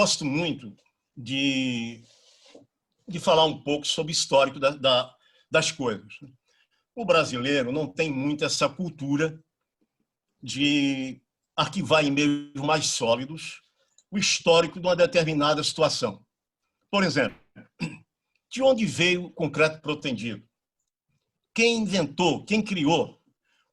gosto muito de falar um pouco sobre o histórico das coisas. O brasileiro não tem muito essa cultura de arquivar em meios mais sólidos o histórico de uma determinada situação. Por exemplo, de onde veio o concreto protendido? Quem inventou? Quem criou?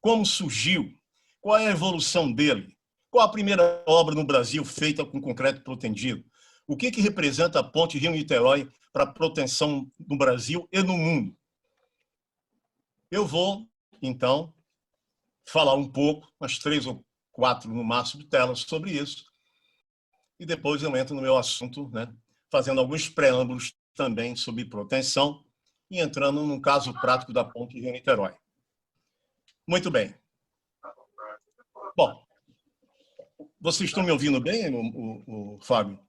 Como surgiu? Qual é a evolução dele? Qual a primeira obra no Brasil feita com concreto protendido? O que representa a ponte Rio-Niterói para a proteção no Brasil e no mundo? Eu vou, então, falar um pouco, umas 3 ou 4 no máximo telas sobre isso, e depois eu entro no meu assunto, né, fazendo alguns preâmbulos também sobre proteção e entrando num caso prático da ponte Rio-Niterói. Muito bem. Bom, vocês estão me ouvindo bem, o Fábio?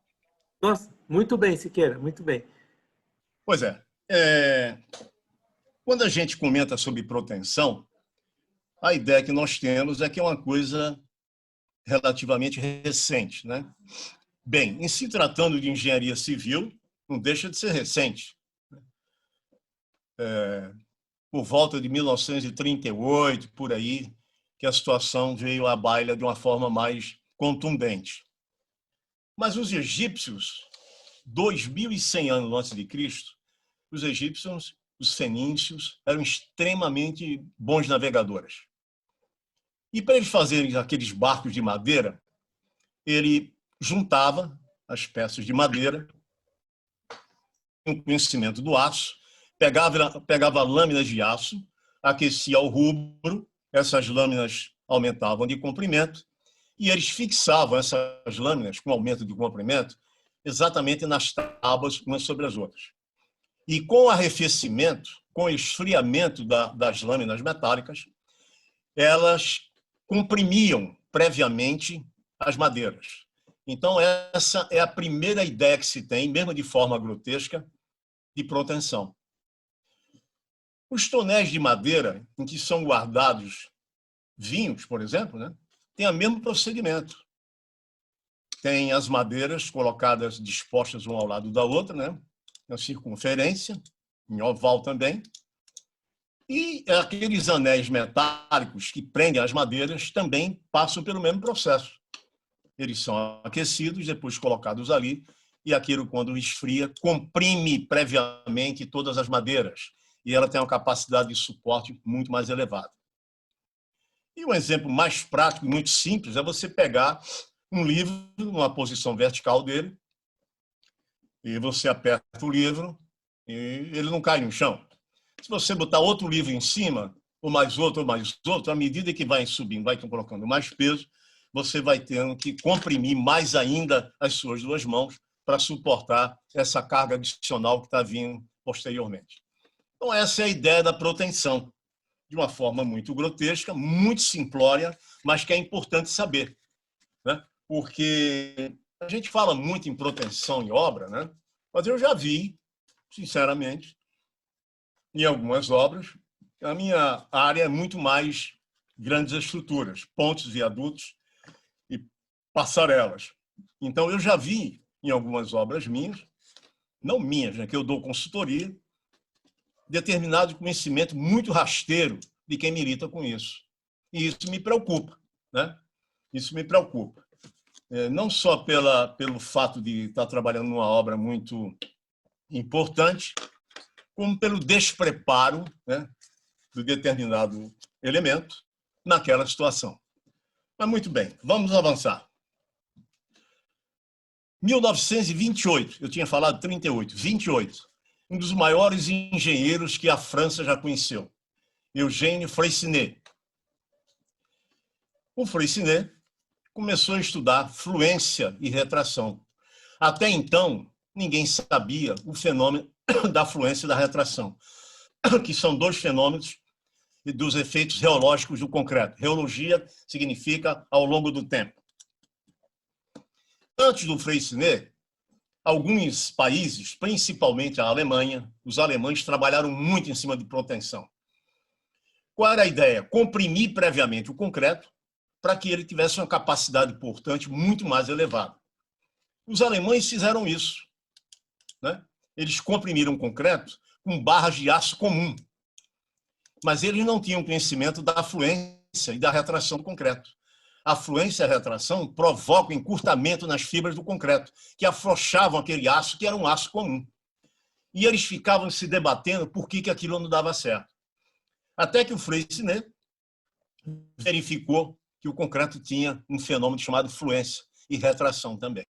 Nossa, muito bem, Siqueira, muito bem. Pois é. Quando a gente comenta sobre proteção, a ideia que nós temos é que é uma coisa relativamente recente, né? Bem, em se tratando de engenharia civil, não deixa de ser recente. Por volta de 1938, por aí, que a situação veio à baila de uma forma mais contundente. Mas os egípcios, 2100 anos antes de Cristo, os egípcios, os fenícios, eram extremamente bons navegadores. E para eles fazerem aqueles barcos de madeira, ele juntava as peças de madeira, com conhecimento do aço, pegava lâminas de aço, aquecia ao rubro, essas lâminas aumentavam de comprimento, e eles fixavam essas lâminas com aumento de comprimento exatamente nas tábuas, umas sobre as outras. E com o arrefecimento, com o esfriamento das lâminas metálicas, elas comprimiam previamente as madeiras. Então, essa é a primeira ideia que se tem, mesmo de forma grotesca, de proteção. Os tonéis de madeira, em que são guardados vinhos, por exemplo, né, tem o mesmo procedimento. Tem as madeiras colocadas, dispostas uma ao lado da outra, né, em circunferência, em oval também, e aqueles anéis metálicos que prendem as madeiras também passam pelo mesmo processo. Eles são aquecidos, depois colocados ali, e aquilo, quando esfria, comprime previamente todas as madeiras, e ela tem uma capacidade de suporte muito mais elevada. E um exemplo mais prático, muito simples, é você pegar um livro numa posição vertical dele, e você aperta o livro, e ele não cai no chão. Se você botar outro livro em cima, ou mais outro, à medida que vai subindo, vai colocando mais peso, você vai tendo que comprimir mais ainda as suas duas mãos para suportar essa carga adicional que está vindo posteriormente. Então, essa é a ideia da proteção, de uma forma muito grotesca, muito simplória, mas que é importante saber, né? Porque a gente fala muito em proteção em obra, né? Mas eu já vi, sinceramente, em algumas obras, a minha área é muito mais grandes estruturas, pontes, viadutos e passarelas. Então, eu já vi em algumas obras minhas, não minhas, né, que eu dou consultoria, determinado conhecimento muito rasteiro de quem milita com isso. E isso me preocupa, né? Isso me preocupa. Não só pelo fato de estar trabalhando numa obra muito importante, como pelo despreparo, né, do determinado elemento naquela situação. Mas muito bem, vamos avançar. 1928, eu tinha falado 38, 28, um dos maiores engenheiros que a França já conheceu, Eugène Freycinet. O Freycinet começou a estudar fluência e retração. Até então, ninguém sabia o fenômeno da fluência e da retração, que são dois fenômenos dos efeitos reológicos do concreto. Reologia significa ao longo do tempo. Antes do Freycinet, alguns países, principalmente a Alemanha, os alemães trabalharam muito em cima de proteção. Qual era a ideia? Comprimir previamente o concreto para que ele tivesse uma capacidade portante muito mais elevada. Os alemães fizeram isso, né? Eles comprimiram concreto com barras de aço comum, mas eles não tinham conhecimento da fluência e da retração do concreto. A fluência e a retração provocam encurtamento nas fibras do concreto, que afrouxavam aquele aço, que era um aço comum. E eles ficavam se debatendo por que aquilo não dava certo. Até que o Freycinet verificou que o concreto tinha um fenômeno chamado fluência e retração também.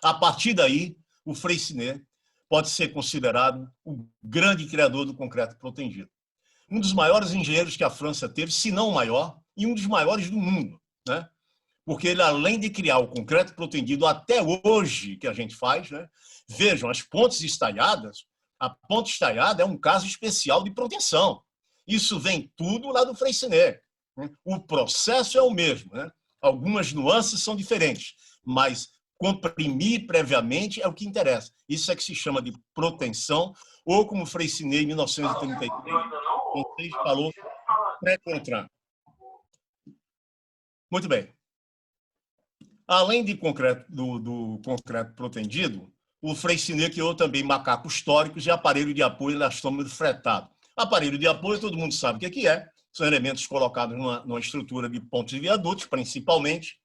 A partir daí, o Freycinet pode ser considerado o grande criador do concreto protendido. Um dos maiores engenheiros que a França teve, se não o maior, e um dos maiores do mundo, né? Porque ele, além de criar o concreto protendido até hoje que a gente faz, né? Vejam, as pontes estaiadas, a ponte estaiada é um caso especial de proteção. Isso vem tudo lá do Freycinet. O processo é o mesmo, né? Algumas nuances são diferentes, mas comprimir previamente é o que interessa. Isso é que se chama de proteção, ou como Freycinet, em 1933, falou, pré-contrat. Muito bem. Além de concreto, do concreto protendido, o Freycinet criou também macacos históricos e aparelho de apoio elastômero fretado. Aparelho de apoio, todo mundo sabe o que é. São elementos colocados numa estrutura de pontes e viadutos, principalmente,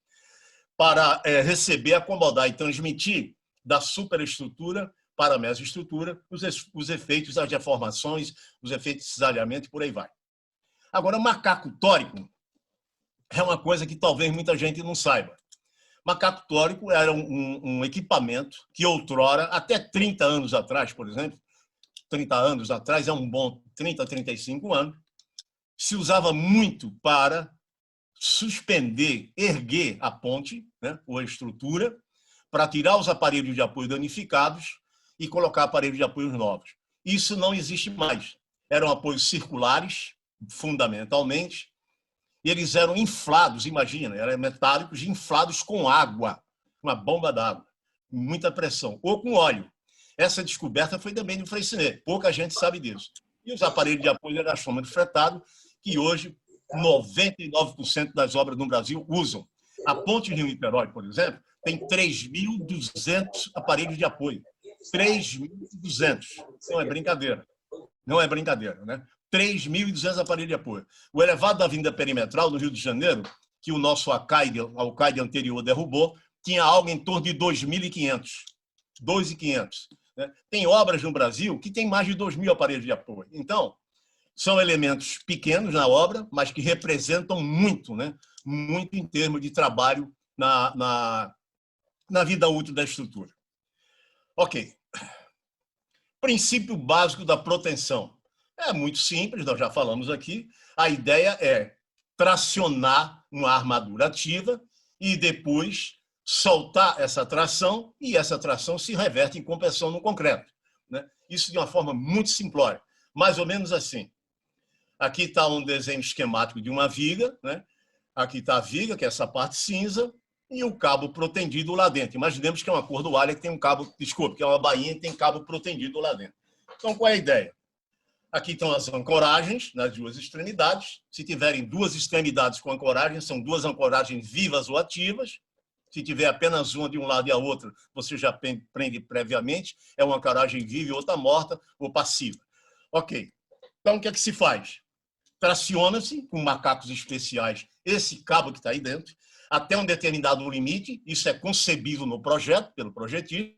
para receber, acomodar e transmitir da superestrutura para a mesoestrutura os efeitos, as deformações, os efeitos de cisalhamento e por aí vai. Agora, macaco tórico é uma coisa que talvez muita gente não saiba. Macaco tórico era um equipamento que outrora, até 30 anos atrás, por exemplo, 30 anos atrás, é um bom 30, 35 anos, se usava muito para suspender, erguer a ponte, né, ou a estrutura, para tirar os aparelhos de apoio danificados e colocar aparelhos de apoio novos. Isso não existe mais. Eram apoios circulares, fundamentalmente, e eles eram inflados, imagina, eram metálicos inflados com água, uma bomba d'água, muita pressão, ou com óleo. Essa descoberta foi também do Freycinet, pouca gente sabe disso. E os aparelhos de apoio elastômero fretado, que hoje 99% das obras no Brasil usam. A ponte Rio-Niterói, por exemplo, tem 3.200 aparelhos de apoio. 3.200. Não é brincadeira. Não é brincadeira, né? 3.200 aparelhos de apoio. O elevado da Avenida Perimetral, no Rio de Janeiro, que o nosso alcaide anterior derrubou, tinha algo em torno de 2.500. 2.500. Né? Tem obras no Brasil que tem mais de 2.000 aparelhos de apoio. Então, são elementos pequenos na obra, mas que representam muito, né? Muito em termos de trabalho na vida útil da estrutura. Ok. Princípio básico da proteção. É muito simples, nós já falamos aqui. A ideia é tracionar uma armadura ativa e depois soltar essa tração, e essa tração se reverte em compressão no concreto, né? Isso de uma forma muito simplória, mais ou menos assim. Aqui está um desenho esquemático de uma viga, né? Aqui está a viga, que é essa parte cinza, e o cabo protendido lá dentro. Imaginemos que é uma cordoalha que tem um cabo, desculpa, que é uma bainha e tem cabo protendido lá dentro. Então, qual é a ideia? Aqui estão as ancoragens nas duas extremidades. Se tiverem duas extremidades com ancoragem, são duas ancoragens vivas ou ativas. Se tiver apenas uma de um lado e a outra, você já prende previamente. É uma ancoragem viva e outra morta ou passiva. Ok. Então, o que é que se faz? Traciona-se com macacos especiais esse cabo que está aí dentro, até um determinado limite. Isso é concebido no projeto, pelo projetista.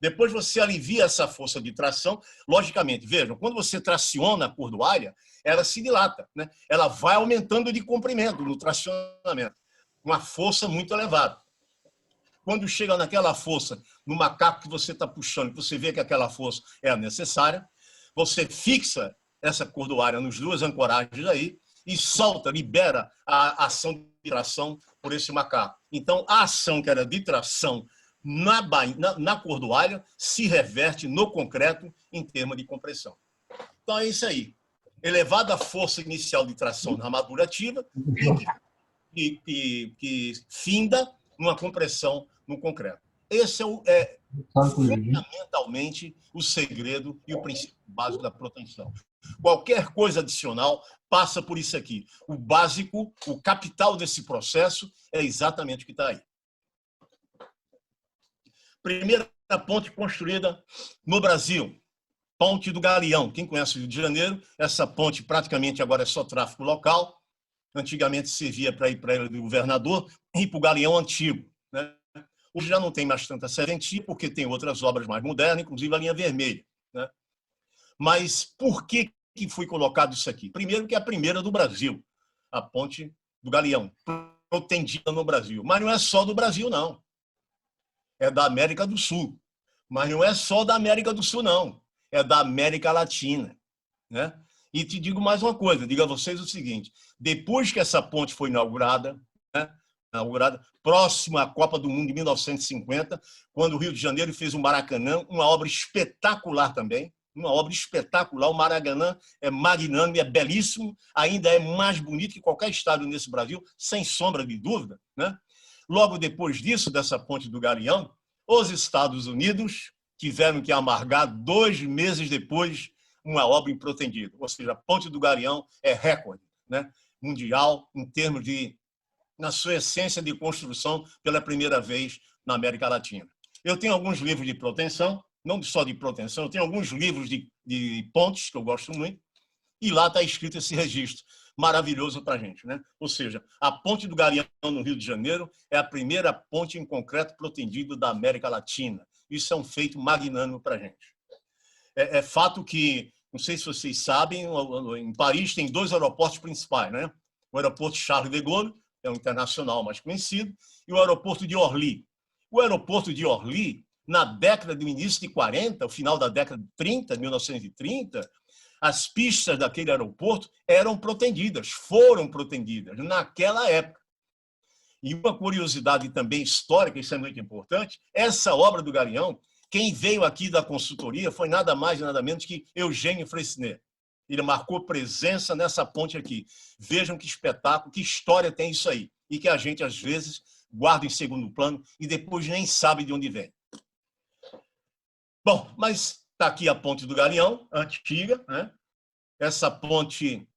Depois você alivia essa força de tração. Logicamente, vejam, quando você traciona a cordoalha, ela se dilata, né? Ela vai aumentando de comprimento no tracionamento. Uma força muito elevada. Quando chega naquela força, no macaco que você está puxando, que você vê que aquela força é a necessária, você fixa essa cordoalha nos duas ancoragens aí e solta, libera a ação de tração por esse macaco. Então, a ação que era de tração na cordoalha se reverte no concreto em termos de compressão. Então, é isso aí. Elevada a força inicial de tração na armadura ativa que finda numa compressão no concreto. Esse é fundamentalmente o segredo e o princípio básico da proteção. Qualquer coisa adicional passa por isso aqui. O básico, o capital desse processo é exatamente o que está aí. Primeira ponte construída no Brasil, Ponte do Galeão. Quem conhece o Rio de Janeiro, essa ponte praticamente agora é só tráfego local. Antigamente servia para ir para a Ilha do Governador e para o Galeão Antigo, né? Hoje já não tem mais tanta serventia, porque tem outras obras mais modernas, inclusive a linha vermelha, né? Mas por que foi colocado isso aqui? Primeiro que é a primeira do Brasil, a Ponte do Galeão, protendida no Brasil. Mas não é só do Brasil, não. É da América do Sul. Mas não é só da América do Sul, não. É da América Latina, né? E te digo mais uma coisa, digo a vocês o seguinte, depois que essa ponte foi inaugurada, né, próximo à Copa do Mundo de 1950, quando o Rio de Janeiro fez o Maracanã, uma obra espetacular também, uma obra espetacular. O Maracanã é magnânimo, é belíssimo, ainda é mais bonito que qualquer estádio nesse Brasil, sem sombra de dúvida, né? Logo depois disso, dessa ponte do Galeão, os Estados Unidos tiveram que amargar 2 meses depois uma obra improtendida. Ou seja, a Ponte do Galeão é recorde, né, mundial em termos de, na sua essência de construção, pela primeira vez na América Latina. Eu tenho alguns livros de proteção, não só de proteção, eu tenho alguns livros de pontes que eu gosto muito, e lá está escrito esse registro maravilhoso para a gente, né? Ou seja, a Ponte do Galeão no Rio de Janeiro é a primeira ponte em concreto protendida da América Latina. Isso é um feito magnânimo para a gente. É fato que, não sei se vocês sabem, em Paris tem 2 aeroportos principais, né? O aeroporto Charles de Gaulle, é o internacional mais conhecido, e o aeroporto de Orly. O aeroporto de Orly, na década do início de 40, o final da década de 30, 1930, as pistas daquele aeroporto eram protegidas, foram protegidas naquela época. E uma curiosidade também histórica, isso é muito importante, essa obra do Galeão, quem veio aqui da consultoria foi nada mais e nada menos que Eugênio Freycinet. Ele marcou presença nessa ponte aqui. Vejam que espetáculo, que história tem isso aí. E que a gente, às vezes, guarda em segundo plano e depois nem sabe de onde vem. Bom, mas está aqui a Ponte do Galeão, antiga, né? Essa ponte,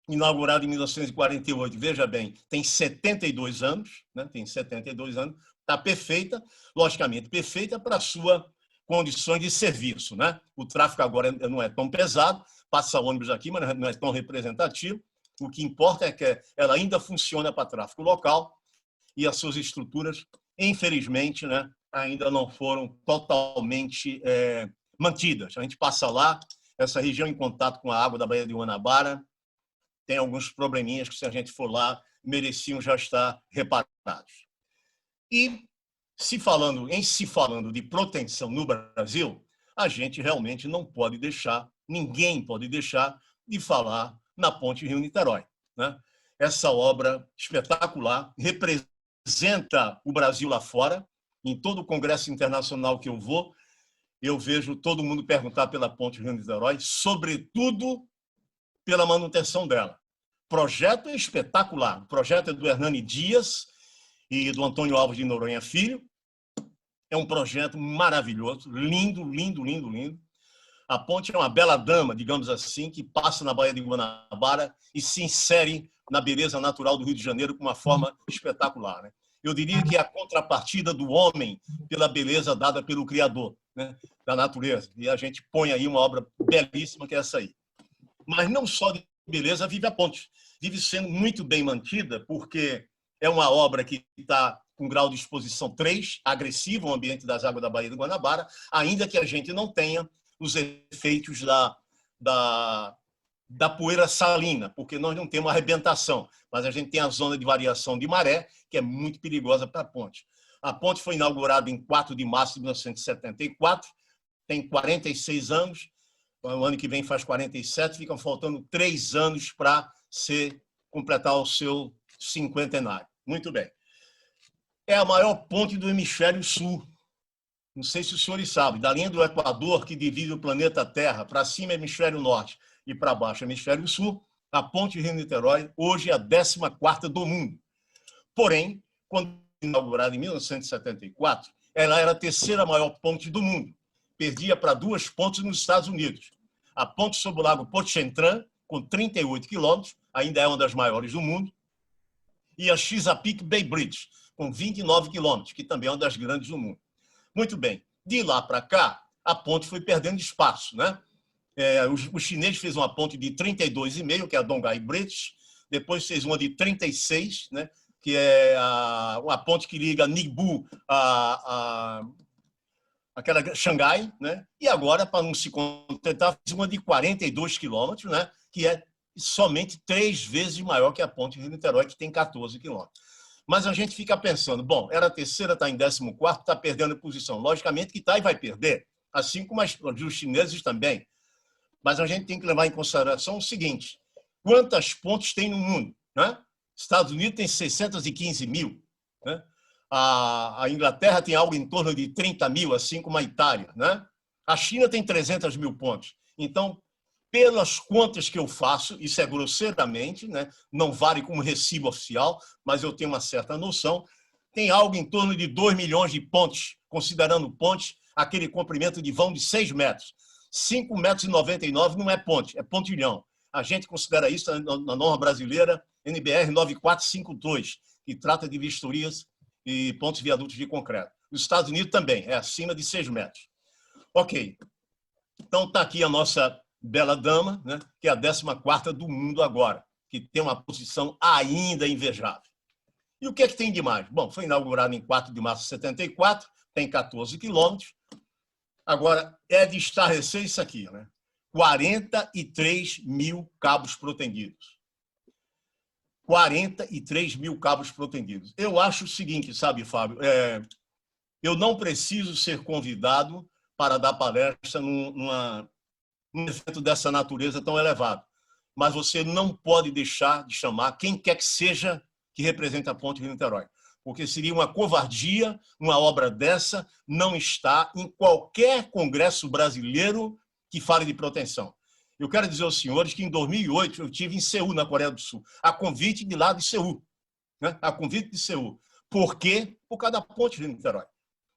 inaugurada em 1948, veja bem, tem 72 anos, né? Tem 72 anos, está perfeita, logicamente perfeita para a sua condições de serviço, né? O tráfego agora não é tão pesado, passa ônibus aqui, mas não é tão representativo. O que importa é que ela ainda funciona para tráfego local e as suas estruturas, infelizmente, né, ainda não foram totalmente mantidas. A gente passa lá, essa região em contato com a água da Baía de Guanabara, tem alguns probleminhas que, se a gente for lá, mereciam já estar reparados. E, se falando de proteção no Brasil, a gente realmente não pode deixar, ninguém pode deixar de falar na Ponte Rio-Niterói, né? Essa obra espetacular representa o Brasil lá fora. Em todo o congresso internacional que eu vou, eu vejo todo mundo perguntar pela Ponte Rio-Niterói, sobretudo pela manutenção dela. O projeto é espetacular. O projeto é do Hernani Dias e do Antônio Alves de Noronha Filho. É um projeto maravilhoso, lindo, lindo, lindo, lindo. A ponte é uma bela dama, digamos assim, que passa na Baía de Guanabara e se insere na beleza natural do Rio de Janeiro com uma forma espetacular, né? Eu diria que é a contrapartida do homem pela beleza dada pelo Criador, né, da natureza. E a gente põe aí uma obra belíssima que é essa aí. Mas não só de beleza vive a ponte. Vive sendo muito bem mantida, porque é uma obra que está com grau de exposição 3, agressivo ao ambiente das águas da Baía de Guanabara, ainda que a gente não tenha os efeitos da poeira salina, porque nós não temos arrebentação, mas a gente tem a zona de variação de maré, que é muito perigosa para a ponte. A ponte foi inaugurada em 4 de março de 1974, tem 46 anos, o ano que vem faz 47, ficam faltando 3 anos para completar o seu cinquentenário. Muito bem. É a maior ponte do hemisfério sul. Não sei se os senhores sabem, da linha do Equador, que divide o planeta Terra, para cima é hemisfério norte e para baixo hemisfério sul, a ponte Rio-Niterói hoje é a 14ª do mundo. Porém, quando inaugurada em 1974, ela era a 3ª maior ponte do mundo. Perdia para 2 pontes nos Estados Unidos. A ponte sobre o Lago Pontchartrain, com 38 quilômetros, ainda é uma das maiores do mundo, e a Chesapeake Bay Bridge, com 29 quilômetros, que também é uma das grandes do mundo. Muito bem. De lá para cá, a ponte foi perdendo espaço, né? O chinês fez uma ponte de 32,5, que é a Dongai Bridge, depois fez uma de 36, né? Que é uma ponte que liga Ningbo aquela Xangai, né? E agora, para não se contentar, fez uma de 42 quilômetros, né? Que é somente 3 vezes maior que a ponte de Niterói, que tem 14 quilômetros. Mas a gente fica pensando, bom, era a terceira, está em 14º, está perdendo posição. Logicamente que está e vai perder, assim como os chineses também. Mas a gente tem que levar em consideração o seguinte, quantas pontes tem no mundo, né? Estados Unidos tem 615 mil, né? A Inglaterra tem algo em torno de 30 mil, assim como a Itália, né? A China tem 300 mil pontes. Então, pelas contas que eu faço, isso é grosseiramente, né? Não vale como recibo oficial, mas eu tenho uma certa noção, tem algo em torno de 2 milhões de pontes, considerando pontes, aquele comprimento de vão de 6 metros. 5,99 metros não é ponte, é pontilhão. A gente considera isso na norma brasileira NBR 9452, que trata de vistorias e pontos viadutos de concreto. Os Estados Unidos também, é acima de 6 metros. Ok. Então, está aqui a nossa bela dama, né, que é a 14ª do mundo agora, que tem uma posição ainda invejável. E o que é que tem de mais? Bom, foi inaugurado em 4 de março de 74, tem 14 quilômetros. Agora, é de estarrecer isso aqui, né? 43 mil cabos protendidos. 43 mil cabos protendidos. Eu acho o seguinte, sabe, Fábio? Eu não preciso ser convidado para dar palestra num evento dessa natureza tão elevado. Mas você não pode deixar de chamar quem quer que seja que represente a ponte de Niterói. Porque seria uma covardia uma obra dessa não estar em qualquer congresso brasileiro que fale de proteção. Eu quero dizer aos senhores que em 2008 eu estive em Seul, na Coreia do Sul, a convite de lá de Seul. Né? A convite de Seul. Por quê? Por causa da ponte de Niterói.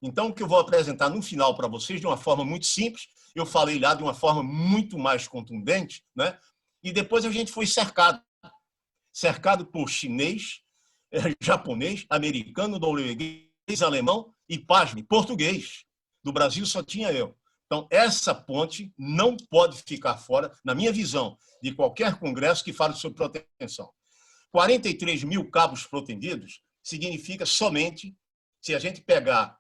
Então, o que eu vou apresentar no final para vocês, de uma forma muito simples, eu falei lá de uma forma muito mais contundente, né? E depois a gente foi cercado por chinês, japonês, americano, norueguês, alemão e, pasme, português. Do Brasil só tinha eu. Então, essa ponte não pode ficar fora, na minha visão, de qualquer congresso que fale sobre proteção. 43 mil cabos protendidos significa somente, se a gente pegar,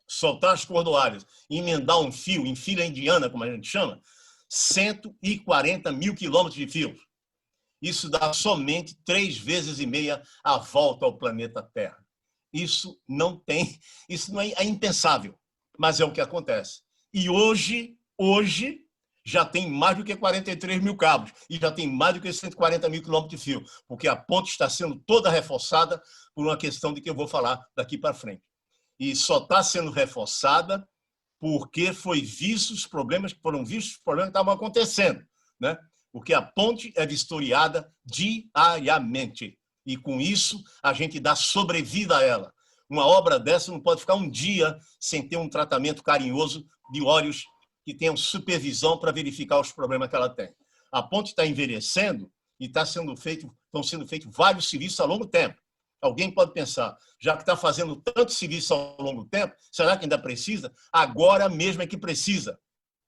soltar as cordoalhas e emendar um fio em filha indiana, como a gente chama, 140 mil quilômetros de fios. Isso dá somente 3,5 vezes a volta ao planeta Terra. Isso é impensável, mas é o que acontece. E hoje já tem mais do que 43 mil cabos e já tem mais do que 140 mil quilômetros de fio, porque a ponte está sendo toda reforçada por uma questão de que eu vou falar daqui para frente. E só está sendo reforçada porque foram vistos os problemas que estavam acontecendo, né? Porque a ponte é vistoriada diariamente. E, com isso, a gente dá sobrevida a ela. Uma obra dessa não pode ficar um dia sem ter um tratamento carinhoso de olhos que tenham supervisão para verificar os problemas que ela tem. A ponte está envelhecendo e estão sendo feitos vários serviços a longo tempo. Alguém pode pensar, já que está fazendo tanto serviço ao longo tempo, será que ainda precisa? Agora mesmo é que precisa.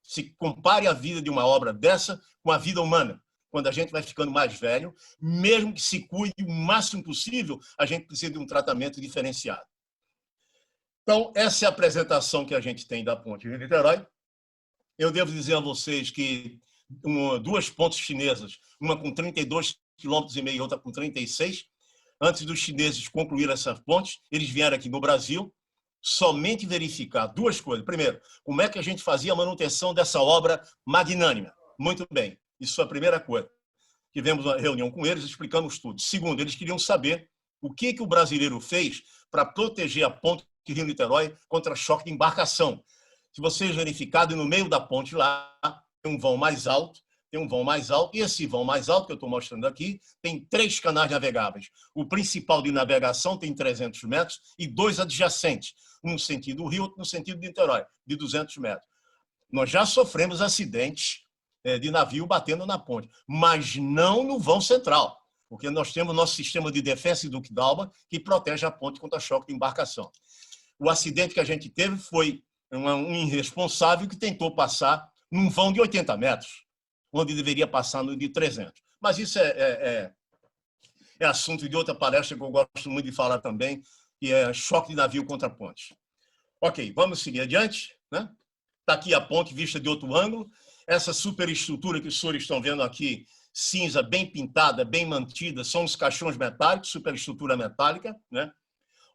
Se compare a vida de uma obra dessa com a vida humana. Quando a gente vai ficando mais velho, mesmo que se cuide o máximo possível, a gente precisa de um tratamento diferenciado. Então, essa é a apresentação que a gente tem da ponte de Niterói. Eu devo dizer a vocês que duas pontes chinesas, uma com 32,5 km e outra com 36, antes dos chineses concluírem essas pontes, eles vieram aqui no Brasil somente verificar duas coisas. Primeiro, como é que a gente fazia a manutenção dessa obra magnânima? Muito bem, isso é a primeira coisa. Tivemos uma reunião com eles, explicamos tudo. Segundo, eles queriam saber o que o brasileiro fez para proteger a ponte de Rio-Niterói contra choque de embarcação. Se vocês verificarem, no meio da ponte lá, tem um vão mais alto, e esse vão mais alto que eu estou mostrando aqui tem 3 canais navegáveis. O principal de navegação tem 300 metros e 2 adjacentes, um no sentido do Rio, outro no sentido de Niterói, de 200 metros. Nós já sofremos acidentes de navio batendo na ponte, mas não no vão central, porque nós temos nosso sistema de defesa e duque d'Alba que protege a ponte contra choque de embarcação. O acidente que a gente teve foi um irresponsável que tentou passar num vão de 80 metros, onde deveria passar no de 300. Mas isso é assunto de outra palestra que eu gosto muito de falar também, que é choque de navio contra ponte. Ok, vamos seguir adiante. Né? Está aqui a ponte vista de outro ângulo. Essa superestrutura que os senhores estão vendo aqui, cinza, bem pintada, bem mantida, são os caixões metálicos, superestrutura metálica. Né?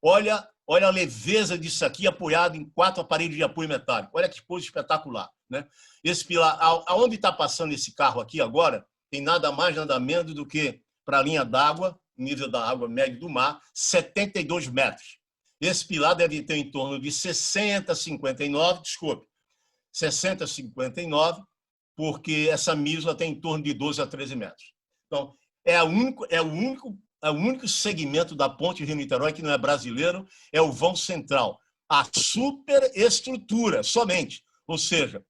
Olha a leveza disso aqui, apoiado em 4 aparelhos de apoio metálico. Olha que coisa espetacular. Né? Esse pilar, aonde está passando esse carro aqui agora, tem nada mais, nada menos do que, para a linha d'água, nível da água médio do mar, 72 metros. Esse pilar deve ter em torno de 60, 59, desculpe, 60, 59, porque essa misla tem em torno de 12 a 13 metros. Então, é o único segmento da ponte Rio-Niterói que não é brasileiro, é o vão central. A superestrutura, somente, ou seja,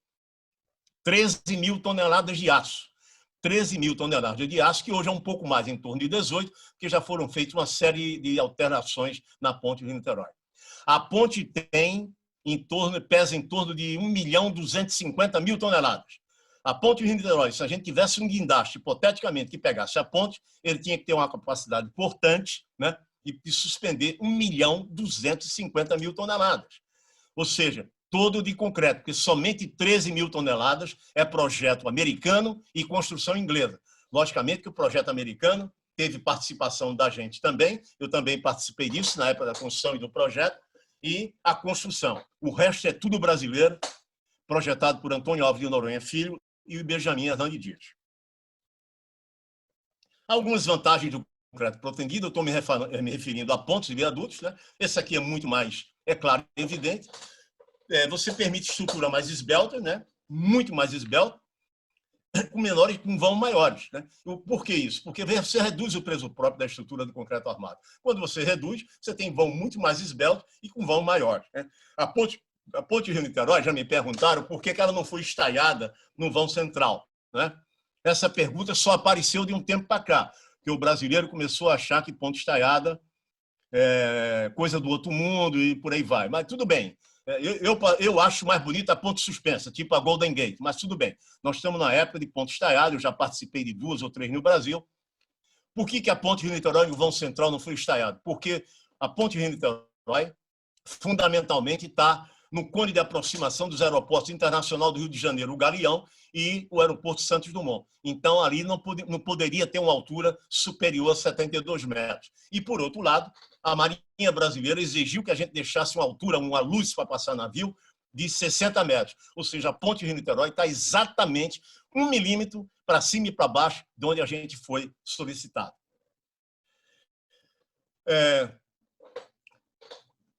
13 mil toneladas de aço. 13 mil toneladas de aço, que hoje é um pouco mais, em torno de 18, porque já foram feitas uma série de alterações na ponte Rio-Niterói. A ponte pesa em torno de 1.250.000 toneladas. A ponte Rio-Niterói, se a gente tivesse um guindaste, hipoteticamente, que pegasse a ponte, ele tinha que ter uma capacidade importante, né, de suspender 1.250.000 toneladas. Ou seja, todo de concreto, porque somente 13 mil toneladas é projeto americano e construção inglesa. Logicamente que o projeto americano teve participação da gente também, eu também participei disso na época da construção e do projeto, e a construção. O resto é tudo brasileiro, projetado por Antônio Alves de Noronha Filho e o Benjamin Hernandes Dias. Algumas vantagens do concreto protendido, eu estou me referindo a pontes e viadutos, né? Esse aqui é muito mais, é claro, evidente. Você permite estrutura mais esbelta, né? Muito mais esbelta, com vão maiores. Né? Por que isso? Porque você reduz o peso próprio da estrutura do concreto armado. Quando você reduz, você tem vão muito mais esbelto e com vão maior. Né? A ponte Rio-Niterói, já me perguntaram por que ela não foi estaiada no vão central. Né? Essa pergunta só apareceu de um tempo para cá, que o brasileiro começou a achar que ponte estaiada é coisa do outro mundo e por aí vai. Mas tudo bem. Eu acho mais bonita a ponte suspensa, tipo a Golden Gate, mas tudo bem. Nós estamos na época de ponte estaiada, eu já participei de 2 ou 3 no Brasil. Por que a ponte Rio-Niterói e o vão central não foi estaiado? Porque a ponte Rio-Niterói, fundamentalmente, está no cone de aproximação dos aeroportos internacional do Rio de Janeiro, o Galeão, e o aeroporto Santos Dumont. Então, ali não poderia ter uma altura superior a 72 metros. E, por outro lado, a Marinha Brasileira exigiu que a gente deixasse uma altura, uma luz para passar navio, de 60 metros. Ou seja, a ponte Rio-Niterói está exatamente 1 milímetro para cima e para baixo de onde a gente foi solicitado.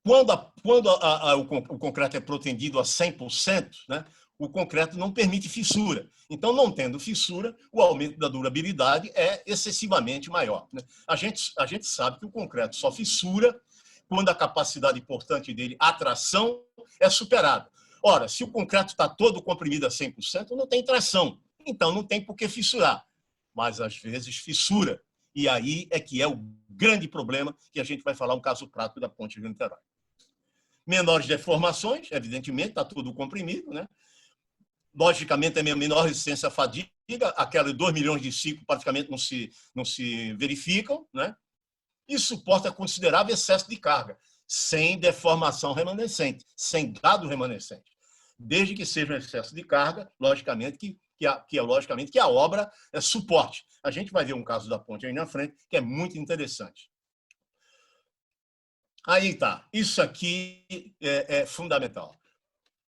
Quando o concreto é protendido a 100%, né, o concreto não permite fissura. Então, não tendo fissura, o aumento da durabilidade é excessivamente maior. Né? A gente sabe que o concreto só fissura quando a capacidade importante dele, a tração, é superada. Ora, se o concreto está todo comprimido a 100%, não tem tração. Então, não tem por que fissurar. Mas, às vezes, fissura. E aí é que é o grande problema que a gente vai falar um caso prático da ponte Rio-Niterói. Menores deformações, evidentemente, está tudo comprimido, né? Logicamente, a menor resistência à fadiga, aquela de 2 milhões de ciclos praticamente não se verificam, né? E suporta considerável excesso de carga, sem deformação remanescente, sem dado remanescente. Desde que seja um excesso de carga, logicamente que a obra é suporte. A gente vai ver um caso da ponte aí na frente, que é muito interessante. Aí está. Isso aqui é fundamental.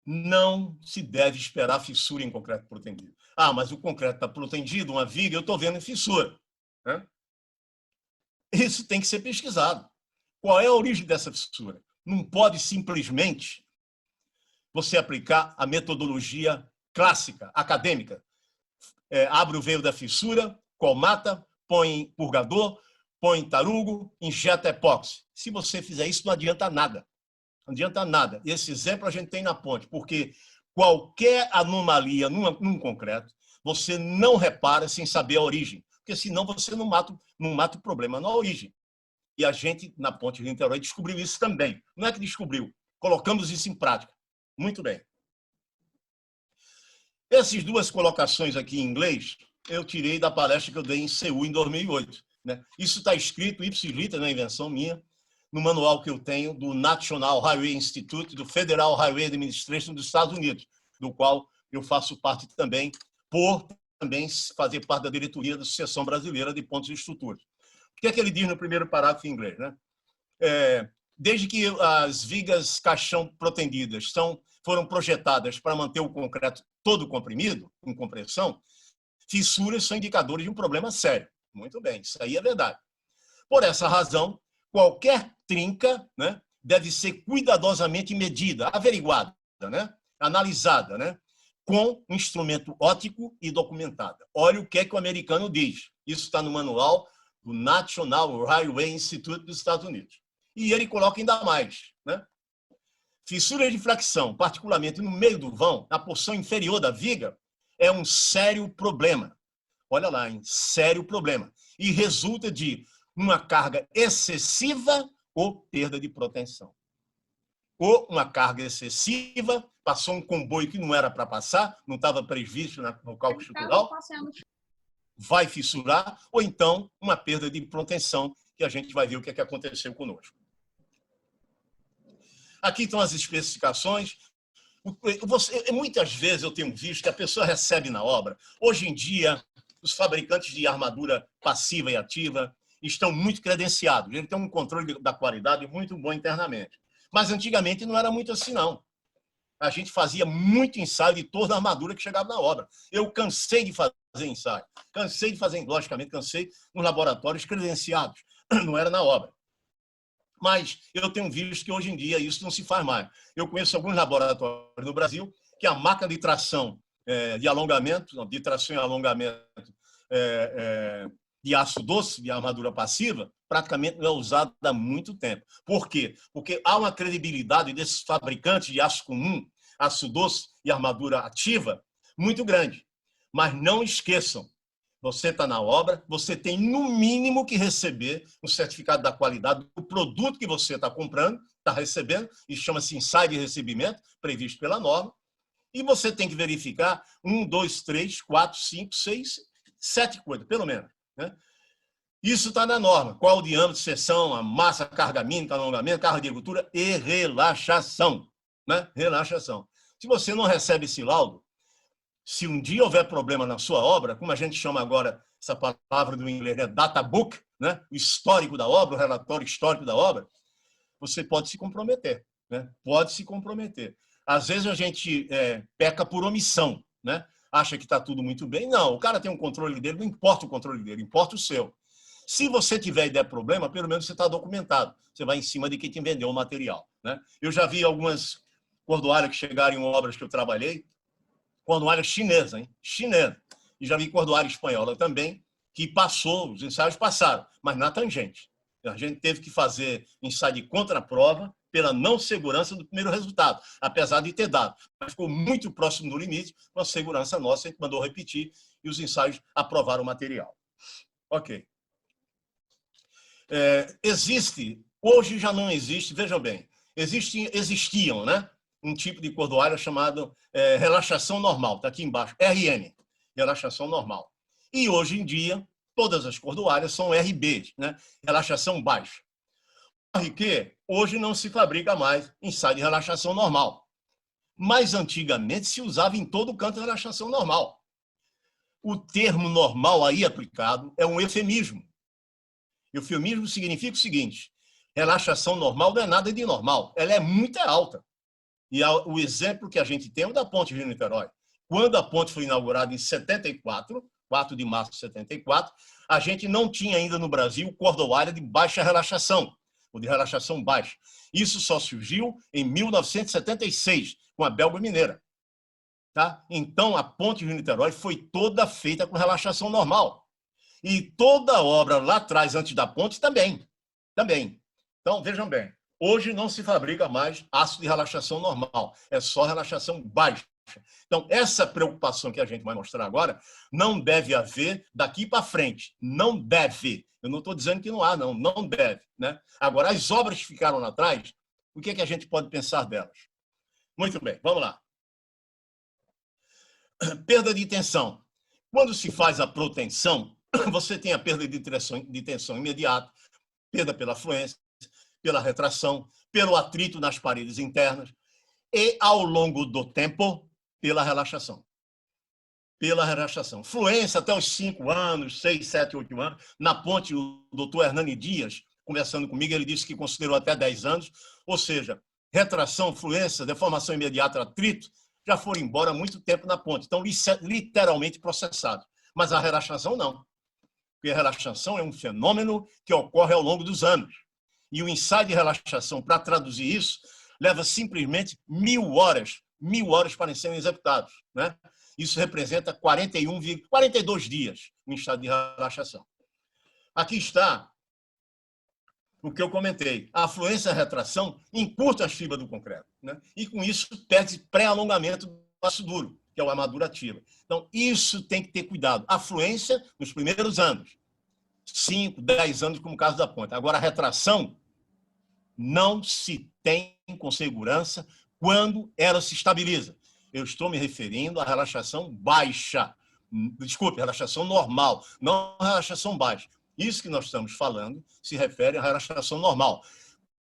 Não se deve esperar fissura em concreto protendido. Ah, mas o concreto está protendido, uma viga, eu estou vendo fissura. Né? Isso tem que ser pesquisado. Qual é a origem dessa fissura? Não pode simplesmente você aplicar a metodologia clássica, acadêmica. Abre o veio da fissura, colmata, põe purgador, põe tarugo, injeta epóxi. Se você fizer isso, não adianta nada. Não adianta nada. Esse exemplo a gente tem na ponte, porque qualquer anomalia num concreto, você não repara sem saber a origem, porque senão você não mata o problema na origem. E a gente, na ponte de Niterói, descobriu isso também. Não é que descobriu, Colocamos isso em prática. Muito bem. Essas duas colocações aqui em inglês, eu tirei da palestra que eu dei em Seul em 2008. Né? Isso está escrito, ipsis-liter, na invenção minha, no manual que eu tenho do National Highway Institute, do Federal Highway Administration dos Estados Unidos, do qual eu faço parte também, por também fazer parte da diretoria da Associação Brasileira de Pontes e Estruturas. O que é que ele diz no primeiro parágrafo em inglês? Né? Desde que as vigas caixão protendidas foram projetadas para manter o concreto todo comprimido, em compressão, fissuras são indicadores de um problema sério. Muito bem, isso aí é verdade. Por essa razão, qualquer trinca, né, deve ser cuidadosamente medida, averiguada, né, analisada, né, com um instrumento óptico e documentada. Olha o que é que o americano diz. Isso está no manual do National Highway Institute dos Estados Unidos. E ele coloca ainda mais. Né? Fissura de flexão, particularmente no meio do vão, na porção inferior da viga, é um sério problema. Olha lá, hein? Sério problema. E resulta de uma carga excessiva ou perda de proteção. Ou uma carga excessiva, passou um comboio que não era para passar, não estava previsto no cálculo estrutural, vai fissurar, ou então uma perda de proteção, que a gente vai ver o que é que aconteceu conosco. Aqui estão as especificações. Muitas vezes eu tenho visto que a pessoa recebe na obra. Hoje em dia, os fabricantes de armadura passiva e ativa estão muito credenciados. Eles têm um controle da qualidade muito bom internamente. Mas antigamente não era muito assim, não. A gente fazia muito ensaio de toda a armadura que chegava na obra. Eu cansei de fazer ensaio. Cansei de fazer, logicamente, cansei nos laboratórios credenciados. Não era na obra. Mas eu tenho visto que hoje em dia isso não se faz mais. Eu conheço alguns laboratórios no Brasil que a máquina de tração de alongamento, de tração e alongamento de aço doce, de armadura passiva, praticamente não é usada há muito tempo. Por quê? Porque há uma credibilidade desses fabricantes de aço comum, aço doce e armadura ativa muito grande. Mas não esqueçam, você está na obra, você tem no mínimo que receber um certificado da qualidade do produto que você está comprando, está recebendo, e chama-se ensaio de recebimento, previsto pela norma, e você tem que verificar 1, 2, 3, 4, 5, 6, 7 coisas, pelo menos. Né? Isso está na norma. Qual o diâmetro de seção, a massa, a carga mínima, alongamento, carga de agricultura e relaxação. Né? Relaxação. Se você não recebe esse laudo, se um dia houver problema na sua obra, como a gente chama agora, essa palavra do inglês é data book, né? O histórico da obra, o relatório histórico da obra, você pode se comprometer. Né? Pode se comprometer. Às vezes a gente peca por omissão, né? Acha que está tudo muito bem. Não, o cara tem um controle dele, não importa o controle dele, importa o seu. Se você tiver ideia de problema, pelo menos você está documentado. Você vai em cima de quem te vendeu o material. Né? Eu já vi algumas cordoalhas que chegaram em obras que eu trabalhei, cordoalha chinesa, hein? Chinesa. E já vi cordoalha espanhola também, que passou, os ensaios passaram, mas na tangente. A gente teve que fazer ensaio de contraprova pela não segurança do primeiro resultado, apesar de ter dado. Mas ficou muito próximo do limite, com a segurança nossa, a gente mandou repetir e os ensaios aprovaram o material. Ok. Hoje já não existe, vejam bem, existiam, né? Um tipo de cordoalha chamado relaxação normal, está aqui embaixo, RN, relaxação normal. E hoje em dia, todas as cordoalhas são RB, né? Relaxação baixa. O RQ, hoje não se fabrica mais ensaio de relaxação normal. Mas antigamente se usava em todo canto de relaxação normal. O termo normal aí aplicado é um eufemismo. Eufemismo significa o seguinte, relaxação normal não é nada de normal, ela é muito alta. E o exemplo que a gente tem é o da ponte Rio-Niterói. Quando a ponte foi inaugurada em 74, 4 de março de 74, a gente não tinha ainda no Brasil cordoalha de baixa relaxação, ou de relaxação baixa. Isso só surgiu em 1976, com a Belga Mineira. Tá? Então, a ponte Rio-Niterói foi toda feita com relaxação normal. E toda a obra lá atrás, antes da ponte, também. Então, vejam bem. Hoje não se fabrica mais aço de relaxação normal, é só relaxação baixa. Então, essa preocupação que a gente vai mostrar agora não deve haver daqui para frente. Não deve. Eu não estou dizendo que não há, não deve. Né? Agora, as obras que ficaram lá atrás, O que é que a gente pode pensar delas? Muito bem, vamos lá. Perda de tensão. Quando se faz a protensão, você tem a perda de tensão imediata, perda pela fluência, pela retração, pelo atrito nas paredes internas e, ao longo do tempo, pela relaxação. Pela relaxação. Fluência até os 5 anos, 6, 7, 8 anos. Na ponte, o doutor Hernani Dias, conversando comigo, ele disse que considerou até 10 anos. Ou seja, retração, fluência, deformação imediata, atrito, já foram embora há muito tempo na ponte. Estão literalmente processados. Mas a relaxação não. Porque a relaxação é um fenômeno que ocorre ao longo dos anos. E o ensaio de relaxação, para traduzir isso, leva simplesmente 1000 horas para serem executados, né? Isso representa 42 dias em estado de relaxação. Aqui está o que eu comentei. A fluência e a retração encurta as fibras do concreto, né? E, com isso, perde pré-alongamento do aço duro, que é a armadura ativa. Então, isso tem que ter cuidado. A fluência, nos primeiros anos, 5, 10 anos, como o caso da ponte. Agora, a retração não se tem com segurança quando ela se estabiliza. Eu estou me referindo à relaxação baixa. Desculpe, relaxação normal, não relaxação baixa. Isso que nós estamos falando se refere à relaxação normal.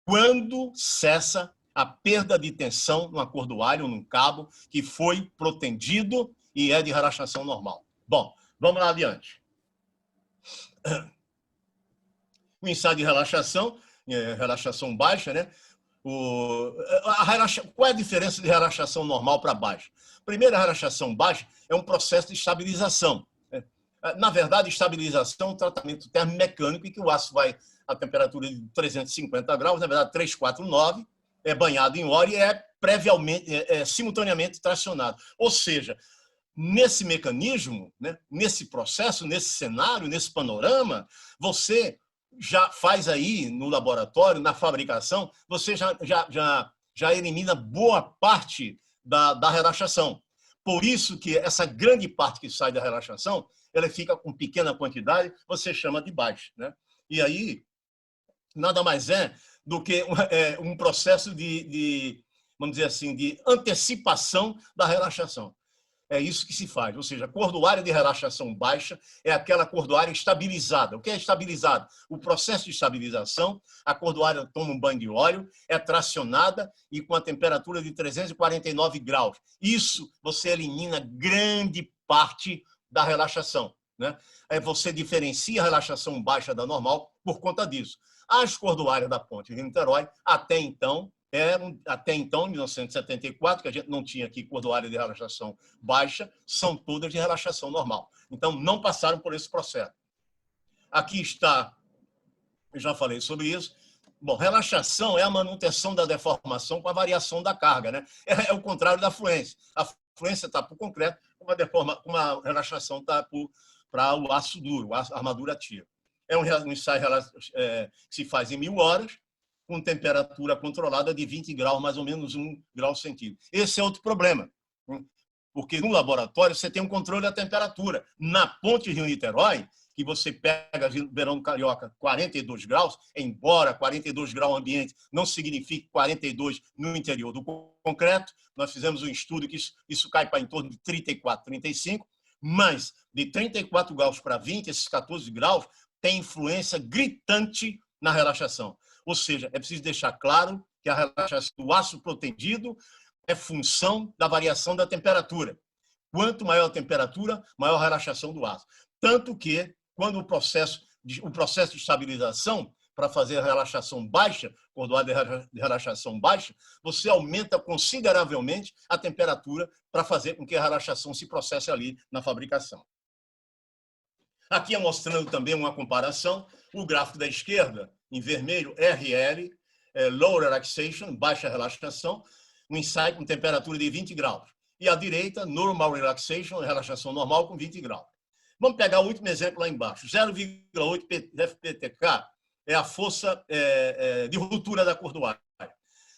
Quando cessa a perda de tensão no acordoário, num cabo, que foi protendido e é de relaxação normal. Bom, vamos lá adiante. O ensaio de relaxação baixa, né? Qual é a diferença de relaxação normal para baixa? Primeiro, a relaxação baixa é um processo de estabilização. Na verdade, estabilização é um tratamento termomecânico em que o aço vai a temperatura de 350 graus, na verdade 349, é banhado em óleo e é simultaneamente tracionado. Ou seja, nesse mecanismo, né, nesse processo, nesse cenário, nesse panorama, você já faz aí no laboratório, na fabricação, você já elimina boa parte da relaxação. Por isso que essa grande parte que sai da relaxação, ela fica com pequena quantidade, você chama de baixa, né? E aí, nada mais é do que um processo vamos dizer assim, de antecipação da relaxação. É isso que se faz, ou seja, a cordoária de relaxação baixa é aquela cordoária estabilizada. O que é estabilizado? O processo de estabilização, a cordoária toma um banho de óleo, é tracionada e com a temperatura de 349 graus. Isso você elimina grande parte da relaxação, né? Você diferencia a relaxação baixa da normal por conta disso. As cordoárias da ponte Rio-Niterói, até então, em 1974, que a gente não tinha aqui cordoária de relaxação baixa, são todas de relaxação normal. Então, não passaram por esse processo. Aqui está, eu já falei sobre isso. Bom, relaxação é a manutenção da deformação com a variação da carga, né? É o contrário da fluência. A fluência está para o concreto, uma relaxação está para o aço duro, a armadura ativa. É um ensaio que se faz em 1000 horas, com temperatura controlada de 20 graus, mais ou menos 1 grau centígrado. Esse é outro problema, porque no laboratório você tem um controle da temperatura. Na ponte Rio-Niterói, que você pega verão carioca 42 graus, embora 42 graus ambiente não signifique 42 no interior do concreto, nós fizemos um estudo que isso cai para em torno de 34, 35, mas de 34 graus para 20, esses 14 graus, tem influência gritante na relaxação. Ou seja, é preciso deixar claro que a relaxação do aço protendido é função da variação da temperatura. Quanto maior a temperatura, maior a relaxação do aço. Tanto que, quando o processo de estabilização, para fazer a relaxação baixa, cordoária de relaxação baixa, você aumenta consideravelmente a temperatura para fazer com que a relaxação se processe ali na fabricação. Aqui é mostrando também uma comparação, o gráfico da esquerda, em vermelho, RL, Low Relaxation, baixa relaxação, um ensaio com temperatura de 20 graus. E à direita, Normal Relaxation, relaxação normal com 20 graus. Vamos pegar o último exemplo lá embaixo. 0,8 FPTK é a força de ruptura da cordoária.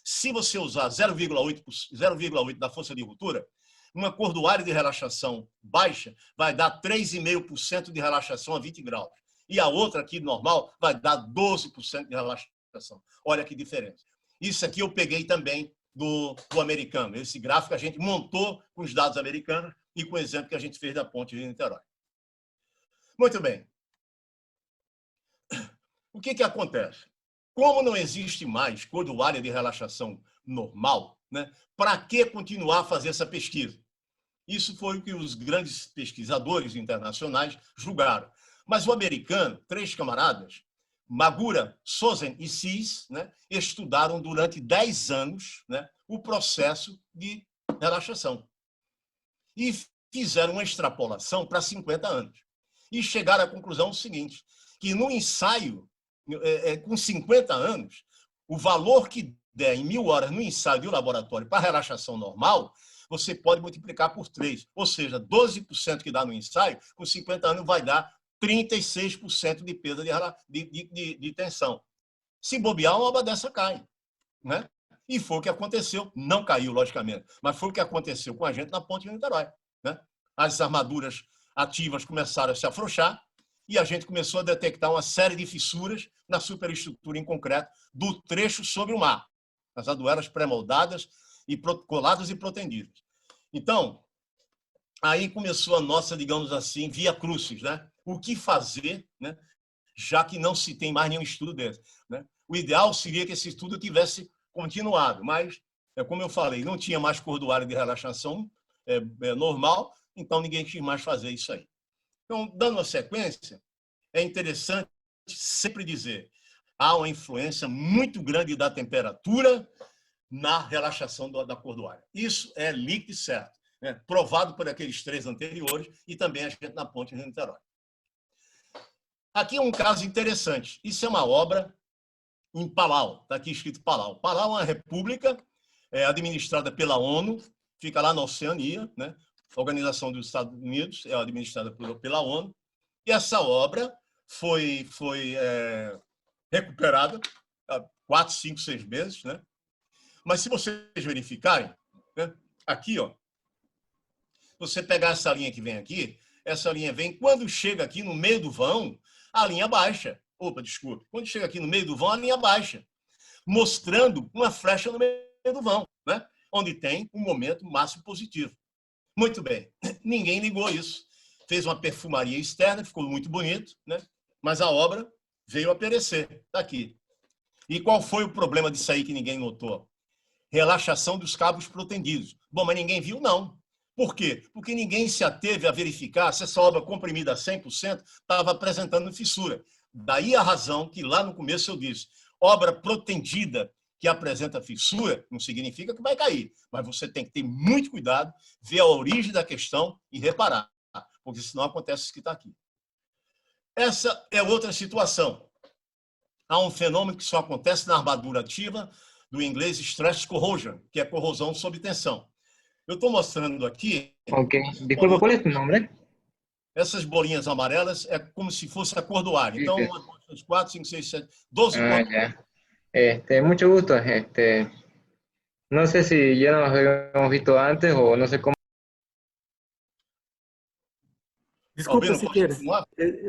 Se você usar 0,8 da força de ruptura, uma cordoária de relaxação baixa vai dar 3,5% de relaxação a 20 graus. E a outra aqui, normal, vai dar 12% de relaxação. Olha que diferença. Isso aqui eu peguei também do americano. Esse gráfico a gente montou com os dados americanos e com o exemplo que a gente fez da ponte de Niterói. Muito bem. O que acontece? Como não existe mais cordoária de relaxação normal, né, para que continuar a fazer essa pesquisa? Isso foi o que os grandes pesquisadores internacionais julgaram. Mas o americano, 3 camaradas, Magura, Sozen e Sis, né, estudaram durante 10 anos, né, o processo de relaxação. E fizeram uma extrapolação para 50 anos. E chegaram à conclusão seguinte, que no ensaio, com 50 anos, o valor que der em 1000 horas no ensaio de laboratório para relaxação normal, você pode multiplicar por 3. Ou seja, 12% que dá no ensaio, com 50 anos vai dar 36% de perda de tensão. Se bobear, uma obra dessa cai. Né? E foi o que aconteceu. Não caiu, logicamente, mas foi o que aconteceu com a gente na ponte de Niterói. Né? As armaduras ativas começaram a se afrouxar e a gente começou a detectar uma série de fissuras na superestrutura em concreto do trecho sobre o mar. As aduelas pré-moldadas, coladas e protendidas. Então, aí começou a nossa, digamos assim, via crucis, né? O que fazer, né? Já que não se tem mais nenhum estudo desse, né? O ideal seria que esse estudo tivesse continuado, mas, como eu falei, não tinha mais cordoária de relaxação normal, então ninguém quis mais fazer isso aí. Então, dando uma sequência, é interessante sempre dizer, há uma influência muito grande da temperatura na relaxação da cordoária. Isso é líquido e certo, né? Provado por aqueles 3 anteriores e também a gente na ponte de Niterói. Aqui é um caso interessante. Isso é uma obra em Palau, está aqui escrito Palau. Palau é uma república administrada pela ONU, fica lá na Oceania, né? A Organização dos Estados Unidos é administrada pela ONU, e essa obra foi recuperada há 4, 5, 6 meses, né? Mas se vocês verificarem, né, aqui, ó, você pegar essa linha que vem aqui, essa linha vem, quando chega aqui no meio do vão, a linha baixa. Opa, desculpe. Quando chega aqui no meio do vão, a linha baixa, mostrando uma flecha no meio do vão, né, onde tem um momento máximo positivo. Muito bem. Ninguém ligou isso. Fez uma perfumaria externa, ficou muito bonito, né, mas a obra veio a perecer. Está aqui. E qual foi o problema disso aí que ninguém notou? Relaxação dos cabos protendidos. Bom, mas ninguém viu, não. Por quê? Porque ninguém se ateve a verificar se essa obra comprimida a 100% estava apresentando fissura. Daí a razão que lá no começo eu disse, obra protendida que apresenta fissura não significa que vai cair, mas você tem que ter muito cuidado, ver a origem da questão e reparar, porque senão acontece isso que está aqui. Essa é outra situação. Há um fenômeno que só acontece na armadura ativa, do inglês stress corrosion, que é corrosão sob tensão. Eu estou mostrando aqui... Ok. Desculpa, qual é o teu nome? Essas bolinhas amarelas é como se fosse a cordoária. Então, 1, 2, 3, 4, 5, 6, 7, 12 ya. Mucho gusto. No sé si ya nos habíamos visto antes o no sé cómo. Desculpa, Albino, Siqueira.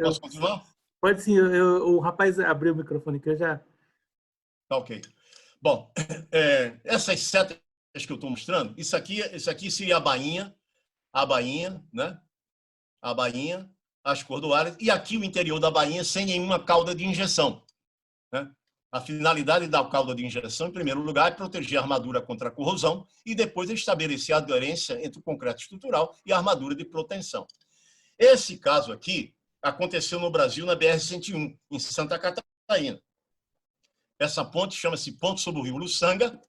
Posso continuar? Pode sim, o rapaz abriu o microfone que eu já... Tá ok. Bom, essas setas que eu estou mostrando, isso aqui seria a bainha, né? A bainha, as cordoárias, e aqui o interior da bainha sem nenhuma cauda de injeção. Né? A finalidade da cauda de injeção, em primeiro lugar, é proteger a armadura contra a corrosão e depois estabelecer a aderência entre o concreto estrutural e a armadura de proteção. Esse caso aqui aconteceu no Brasil, na BR-101, em Santa Catarina. Essa ponte chama-se Ponte sobre o Rio Luçanga,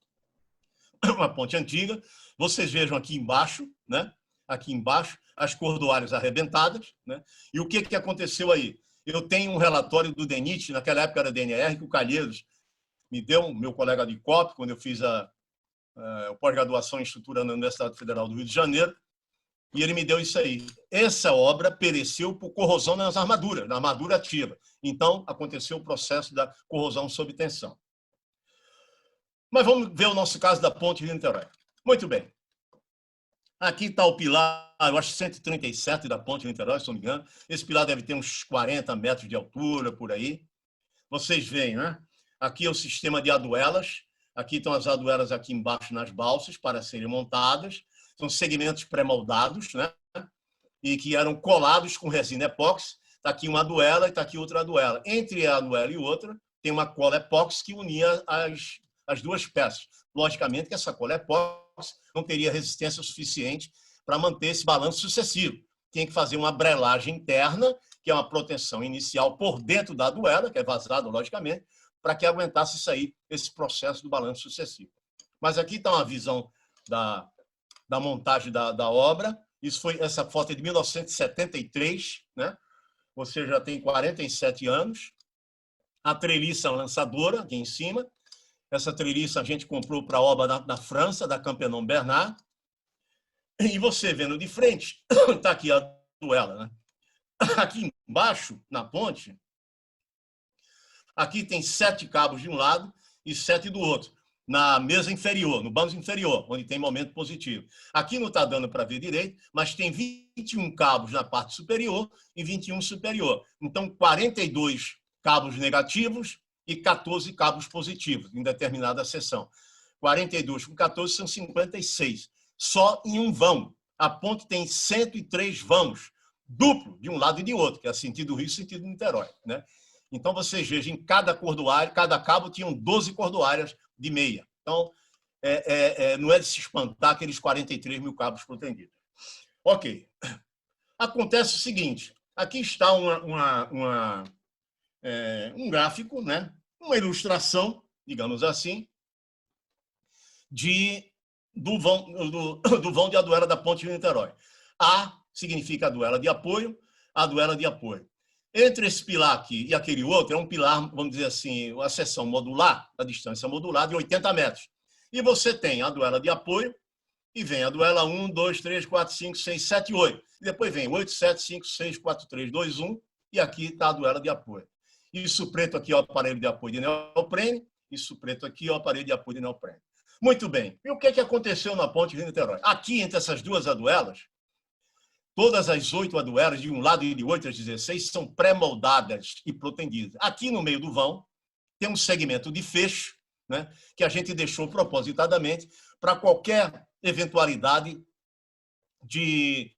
uma ponte antiga. Vocês vejam aqui embaixo, né? Aqui embaixo, as cordoárias arrebentadas, né? E o que aconteceu aí? Eu tenho um relatório do DENIT, naquela época era DNR, que o Calheiros me deu, meu colega de COP, quando eu fiz a pós-graduação em estrutura na Universidade Federal do Rio de Janeiro, e ele me deu isso aí. Essa obra pereceu por corrosão nas armaduras, na armadura ativa. Então, aconteceu o processo da corrosão sob tensão. Mas vamos ver o nosso caso da ponte de Niterói. Muito bem. Aqui está o pilar, eu acho 137 da ponte de Niterói, se não me engano. Esse pilar deve ter uns 40 metros de altura, por aí. Vocês veem, né? Aqui é o sistema de aduelas. Aqui estão as aduelas aqui embaixo nas balsas para serem montadas. São segmentos pré-moldados, né? E que eram colados com resina epóxi. Está aqui uma aduela e está aqui outra aduela. Entre a aduela e outra, tem uma cola epóxi que unia as duas peças. Logicamente que essa cola epóxi não teria resistência suficiente para manter esse balanço sucessivo. Tem que fazer uma brelagem interna, que é uma proteção inicial por dentro da aduela, que é vazada, logicamente, para que aguentasse isso aí, esse processo do balanço sucessivo. Mas aqui está uma visão da montagem da obra. Essa foto é de 1973, né? Você já tem 47 anos. A treliça lançadora, aqui em cima. Essa treliça a gente comprou para a obra na França, da Campenon Bernard. E você vendo de frente, está aqui a aduela, né? Aqui embaixo, na ponte, aqui tem 7 cabos de um lado e 7 do outro, na mesa inferior, no banco inferior, onde tem momento positivo. Aqui não está dando para ver direito, mas tem 21 cabos na parte superior e 21 superior. Então, 42 cabos negativos e 14 cabos positivos, em determinada seção. 42 com 14 são 56. Só em um vão. A ponte tem 103 vãos, duplo, de um lado e de outro, que é sentido Rio e sentido Niterói, né? Então, vocês vejam, em cada cordoário, cada cabo tinham 12 cordoárias de meia. Então, não é de se espantar aqueles 43 mil cabos protendidos. Ok. Acontece o seguinte, aqui está um gráfico, né? Uma ilustração, digamos assim, do vão de aduela da ponte de Niterói. A significa aduela de apoio, aduela de apoio. Entre esse pilar aqui e aquele outro, é um pilar, vamos dizer assim, a seção modular, a distância modular de 80 metros. E você tem a duela de apoio, e vem a duela 1, 2, 3, 4, 5, 6, 7, 8. E depois vem 8, 7, 5, 6, 4, 3, 2, 1, e aqui está a duela de apoio. Isso preto aqui é o aparelho de apoio de neoprene, isso preto aqui é o aparelho de apoio de neoprene. Muito bem. E o que aconteceu na ponte de Niterói? Aqui, entre essas duas aduelas, todas as 8 aduelas, de um lado e de 8 às 16, são pré-moldadas e protendidas. Aqui no meio do vão, tem um segmento de fecho, né, que a gente deixou propositadamente para qualquer eventualidade de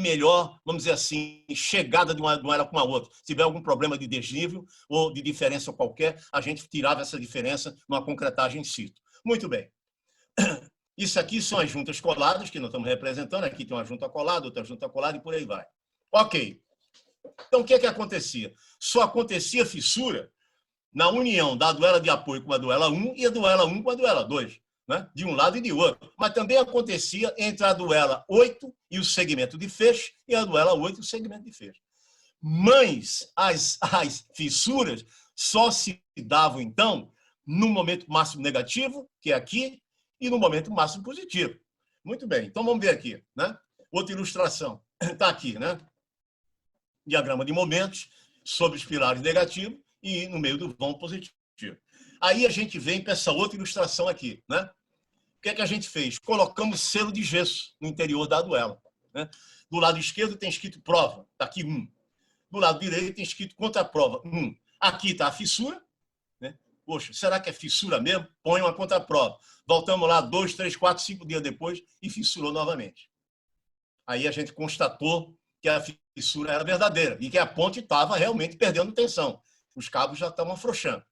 melhor, vamos dizer assim, chegada de uma aduela com a outra. Se tiver algum problema de desnível ou de diferença qualquer, a gente tirava essa diferença numa concretagem in situ. Muito bem. Isso aqui são as juntas coladas, que nós estamos representando. Aqui tem uma junta colada, outra junta colada e por aí vai. Ok. Então, o que acontecia? Só acontecia fissura na união da duela de apoio com a duela 1 e a duela 1 com a duela 2, né? De um lado e de outro. Mas também acontecia entre a duela 8 e o segmento de fecho e a duela 8 e o segmento de fecho. Mas as fissuras só se davam, então, no momento máximo negativo, que é aqui, e no momento máximo positivo. Muito bem, então vamos ver aqui, né? Outra ilustração. Está aqui, né? Diagrama de momentos sobre os pilares negativos e no meio do vão positivo. Aí a gente vem para essa outra ilustração aqui, né? O que a gente fez? Colocamos selo de gesso no interior da aduela, né? Do lado esquerdo tem escrito prova, está aqui 1. Do lado direito tem escrito contraprova, 1. Aqui está a fissura, né? Poxa, será que é fissura mesmo? Põe uma contraprova. Voltamos lá 2, 3, 4, 5 dias depois e fissurou novamente. Aí a gente constatou que a fissura era verdadeira e que a ponte estava realmente perdendo tensão. Os cabos já estavam afrouxando.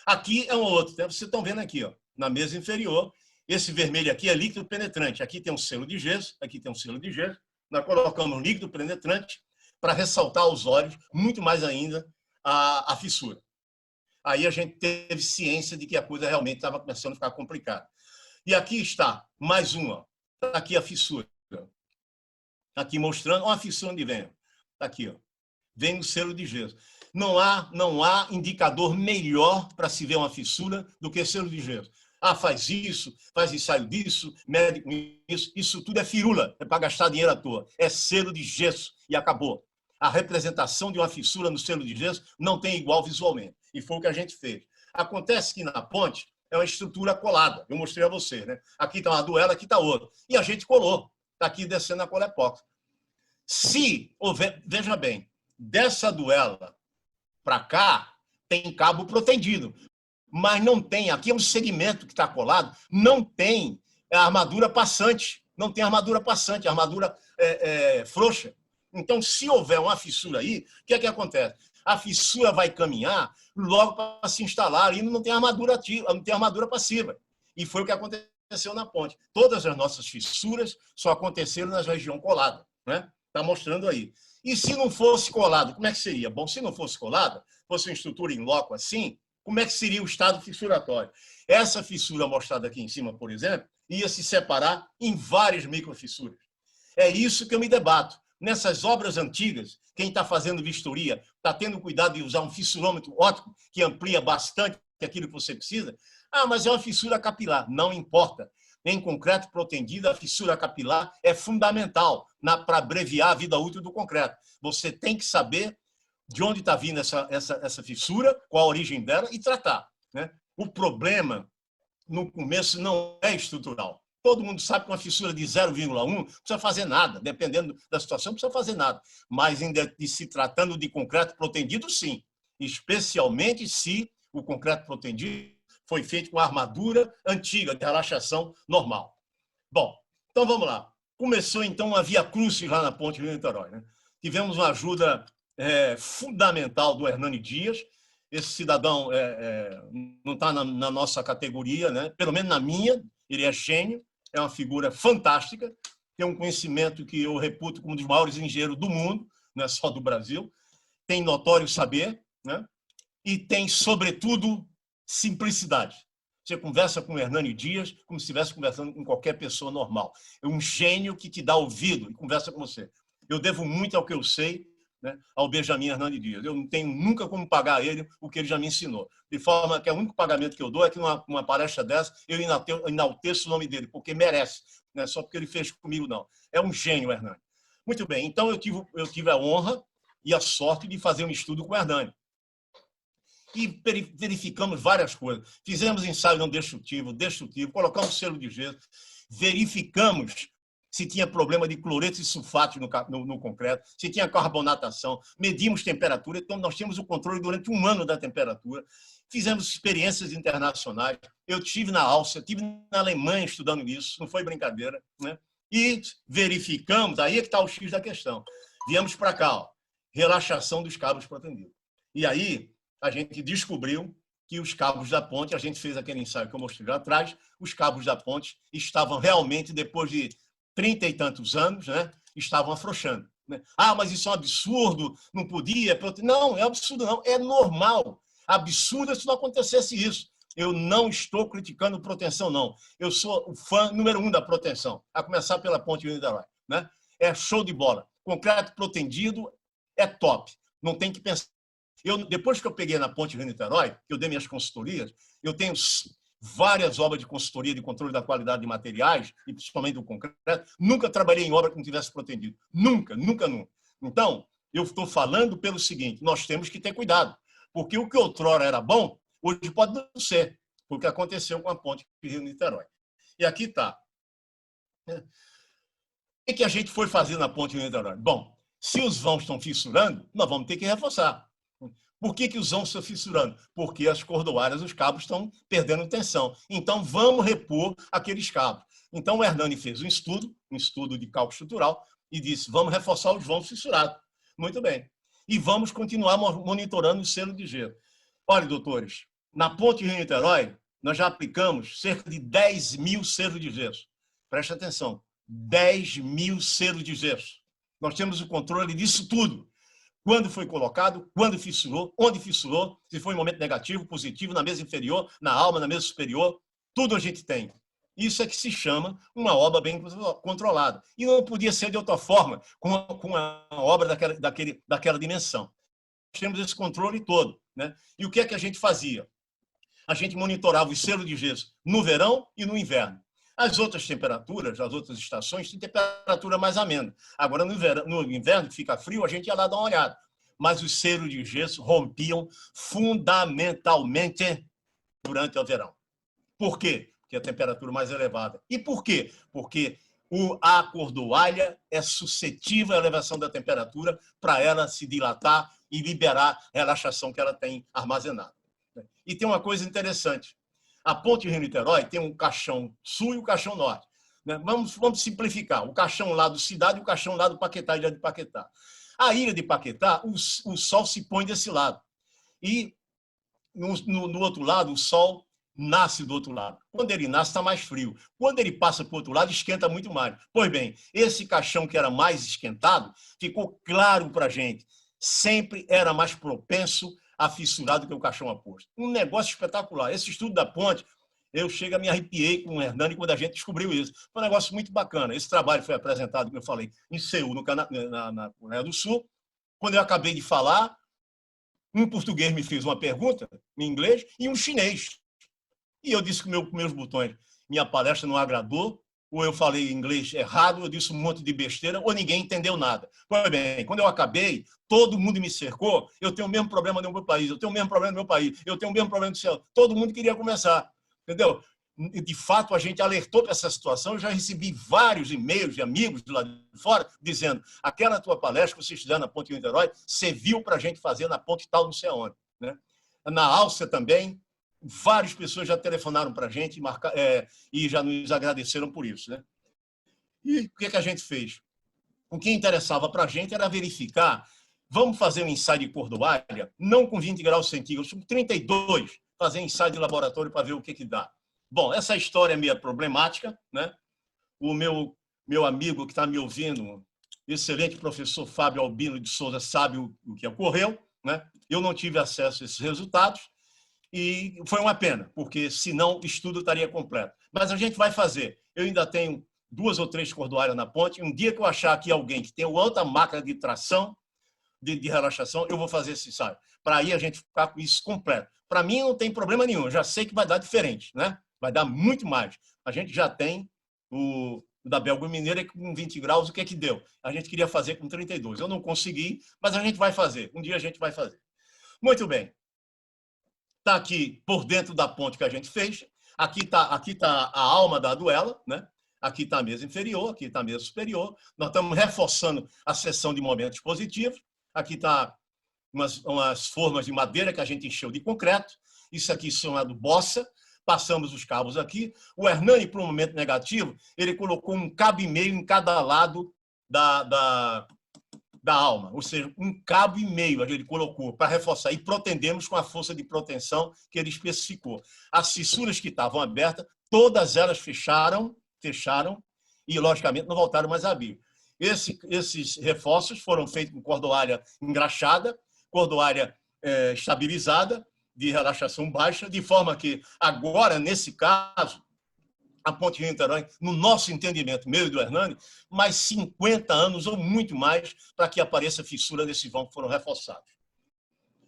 Aqui é um outro. Vocês estão vendo aqui, ó, na mesa inferior. Esse vermelho aqui é líquido penetrante. Aqui tem um selo de gesso, aqui tem um selo de gesso. Nós colocamos líquido penetrante para ressaltar aos olhos, muito mais ainda, a fissura. Aí a gente teve ciência de que a coisa realmente estava começando a ficar complicada. E aqui está, mais uma. Está aqui a fissura. Aqui mostrando, olha a fissura onde vem. Está aqui, ó. Vem o selo de gesso. Não há indicador melhor para se ver uma fissura do que selo de gesso. Ah, faz isso, faz ensaio disso, médico isso tudo é firula, é para gastar dinheiro à toa. É selo de gesso e acabou. A representação de uma fissura no selo de gesso não tem igual visualmente. E foi o que a gente fez. Acontece que na ponte é uma estrutura colada. Eu mostrei a você, né? Aqui está uma duela, aqui está outra. E a gente colou. Está aqui descendo a cola epóxi. Se houver, veja bem, dessa duela para cá, tem cabo protendido. mas não tem, aqui é um segmento que está colado, não tem a armadura passante, não tem armadura passante, armadura frouxa. Então, se houver uma fissura aí, o que é que acontece? A fissura vai caminhar logo para se instalar e não tem armadura ativa, não tem armadura passiva. E foi o que aconteceu na ponte. Todas as nossas fissuras só aconteceram na região colada, né? Está mostrando aí. E se não fosse colado, como é que seria? Bom, se não fosse colada, fosse uma estrutura em loco assim, como é que seria o estado fissuratório? Essa fissura mostrada aqui em cima, por exemplo, ia se separar em várias microfissuras. É isso que eu me debato. Nessas obras antigas, quem está fazendo vistoria está tendo cuidado de usar um fissurômetro óptico que amplia bastante aquilo que você precisa. Ah, mas é uma fissura capilar. Não importa. Em concreto protendido, a fissura capilar é fundamental para abreviar a vida útil do concreto. Você tem que saber de onde está vindo essa fissura, qual a origem dela e tratar, né? O problema, no começo, não é estrutural. Todo mundo sabe que uma fissura de 0,1 não precisa fazer nada, dependendo da situação, não precisa fazer nada. Mas, se tratando de concreto protendido, sim. Especialmente se o concreto protendido foi feito com armadura antiga, de relaxação normal. Bom, então vamos lá. Começou, então, a via crucis lá na ponte Rio-Niterói, né? Tivemos uma ajuda fundamental do Hernani Dias. Esse cidadão não está na nossa categoria, né? Pelo menos na minha, ele é gênio. É uma figura fantástica, tem um conhecimento que eu reputo como um dos maiores engenheiros do mundo, não é só do Brasil, tem notório saber, né? E tem, sobretudo, simplicidade. Você conversa com o Hernani Dias como se estivesse conversando com qualquer pessoa normal. É um gênio que te dá ouvido e conversa com você. Eu devo muito ao que eu sei, né, ao Benjamin Hernani Dias. Eu não tenho nunca como pagar a ele o que ele já me ensinou. De forma que o único pagamento que eu dou é que numa palestra dessa eu enalteço o nome dele, porque merece. Não é só porque ele fez comigo, não. É um gênio, Hernani. Muito bem, então eu tive a honra e a sorte de fazer um estudo com o Hernani. E verificamos várias coisas. Fizemos ensaio não destrutivo, colocamos selo de gesso, verificamos se tinha problema de cloreto e sulfato no concreto, se tinha carbonatação, medimos temperatura, então nós tínhamos o controle durante um ano da temperatura, fizemos experiências internacionais, eu estive na Áustria, estive na Alemanha estudando isso, não foi brincadeira, né? E verificamos, aí é que está o X da questão, viemos para cá, ó, relaxação dos cabos protendidos. E aí a gente descobriu que os cabos da ponte, a gente fez aquele ensaio que eu mostrei lá atrás, os cabos da ponte estavam realmente, depois de 30 e tantos anos, né, estavam afrouxando. Né? Ah, mas isso é um absurdo, não podia. Não, é absurdo, não. É normal. Absurdo se não acontecesse isso. Eu não estou criticando proteção, não. Eu sou o fã número 1 da proteção, a começar pela ponte Rio-Niterói, né? É show de bola. Concreto protendido é top. Não tem que pensar. Depois que eu peguei na ponte Rio-Niterói, que eu dei minhas consultorias, eu tenho várias obras de consultoria de controle da qualidade de materiais, e principalmente do concreto. Nunca trabalhei em obra que não tivesse protendido. Nunca, nunca, nunca. Então, eu estou falando pelo seguinte, nós temos que ter cuidado, porque o que outrora era bom, hoje pode não ser, porque aconteceu com a ponte Rio-Niterói. E aqui está. O que a gente foi fazer na ponte Rio-Niterói? Bom, se os vãos estão fissurando, nós vamos ter que reforçar. Por que os vãos estão fissurando? Porque as cordoárias, os cabos estão perdendo tensão. Então, vamos repor aqueles cabos. Então, o Hernani fez um estudo de cálculo estrutural, e disse, vamos reforçar os vãos fissurados. Muito bem. E vamos continuar monitorando o selo de gelo. Olha, doutores, na ponte Rio-Niterói, nós já aplicamos cerca de 10 mil selos de gesso. Preste atenção, 10 mil selos de gesso. Nós temos o controle disso tudo. Quando foi colocado, quando fissurou, onde fissurou, se foi em momento negativo, positivo, na mesa inferior, na alma, na mesa superior, tudo a gente tem. Isso é que se chama uma obra bem controlada. E não podia ser de outra forma com uma obra daquela dimensão. Nós temos esse controle todo, né? E o que é que a gente fazia? A gente monitorava o selo de gesso no verão e no inverno. As outras temperaturas, as outras estações, têm temperatura mais amena. Agora, no inverno, que fica frio, a gente ia lá dar uma olhada. Mas os selos de gesso rompiam fundamentalmente durante o verão. Por quê? Porque a temperatura mais elevada. E por quê? Porque a cordoalha é suscetível à elevação da temperatura para ela se dilatar e liberar a relaxação que ela tem armazenada. E tem uma coisa interessante. A ponte Rio-Niterói tem um caixão sul e o caixão norte. Vamos simplificar. O caixão lá do Cidade e o caixão lá do Paquetá, Ilha de Paquetá. A ilha de Paquetá, o sol se põe desse lado. E no outro lado, o sol nasce do outro lado. Quando ele nasce, está mais frio. Quando ele passa para o outro lado, esquenta muito mais. Pois bem, esse caixão que era mais esquentado, ficou claro para a gente, sempre era mais propenso a fissurar do que o caixão oposto. Um negócio espetacular. Esse estudo da ponte, eu chego a me arrepiei com o Hernani quando a gente descobriu isso. Foi um negócio muito bacana. Esse trabalho foi apresentado, como eu falei, em Seul, na Coreia do Sul. Quando eu acabei de falar, um português me fez uma pergunta em inglês e um chinês. E eu disse com meus botões, minha palestra não agradou, ou eu falei inglês errado, eu disse um monte de besteira, ou ninguém entendeu nada. Pois bem, quando eu acabei, todo mundo me cercou, eu tenho o mesmo problema no meu país, eu tenho o mesmo problema no meu país, eu tenho o mesmo problema no céu. Todo mundo queria começar, entendeu? De fato, a gente alertou para essa situação, eu já recebi vários e-mails de amigos de lá de fora, dizendo, aquela tua palestra que vocês fizeram na Ponte Niterói, serviu para a gente fazer na ponte tal, não sei aonde. Né? Na Áustria também, várias pessoas já telefonaram para a gente e já nos agradeceram por isso. Né? E o que a gente fez? O que interessava para a gente era verificar, vamos fazer um ensaio de cordoária, não com 20 graus centígrados, com 32, fazer ensaio de laboratório para ver o que dá. Bom, essa história é meio problemática, né? O meu amigo que está me ouvindo, excelente professor Fábio Albino de Souza, sabe o que ocorreu, né? Eu não tive acesso a esses resultados e foi uma pena, porque senão o estudo estaria completo. Mas a gente vai fazer. Eu ainda tenho 2 ou 3 cordoárias na ponte. Um dia que eu achar aqui alguém que tem uma outra máquina de tração, de relaxação, eu vou fazer esse ensaio. Para aí a gente ficar com isso completo. Para mim não tem problema nenhum, eu já sei que vai dar diferente, né? Vai dar muito mais. A gente já tem o da Belga Mineira com 20 graus, o que é que deu? A gente queria fazer com 32. Eu não consegui, mas a gente vai fazer. Um dia a gente vai fazer. Muito bem. Está aqui por dentro da ponte que a gente fez. Aqui tá a alma da duela, né? Aqui está a mesa inferior, aqui está a mesa superior. Nós estamos reforçando a seção de momentos positivos. Aqui está umas formas de madeira que a gente encheu de concreto. Isso aqui chamado bossa. Passamos os cabos aqui. O Hernani, para um momento negativo, ele colocou um cabo e meio em cada lado da alma, ou seja, um cabo e meio ele colocou para reforçar e protendemos com a força de proteção que ele especificou. As fissuras que estavam abertas, todas elas fecharam e, logicamente, não voltaram mais a abrir. Esses reforços foram feitos com cordoária engraxada, cordoária estabilizada, de relaxação baixa, de forma que agora, nesse caso, a Ponte Rio-Niterói, no nosso entendimento, meu e do Hernani, mais 50 anos ou muito mais para que apareça fissura nesse vão que foram reforçados.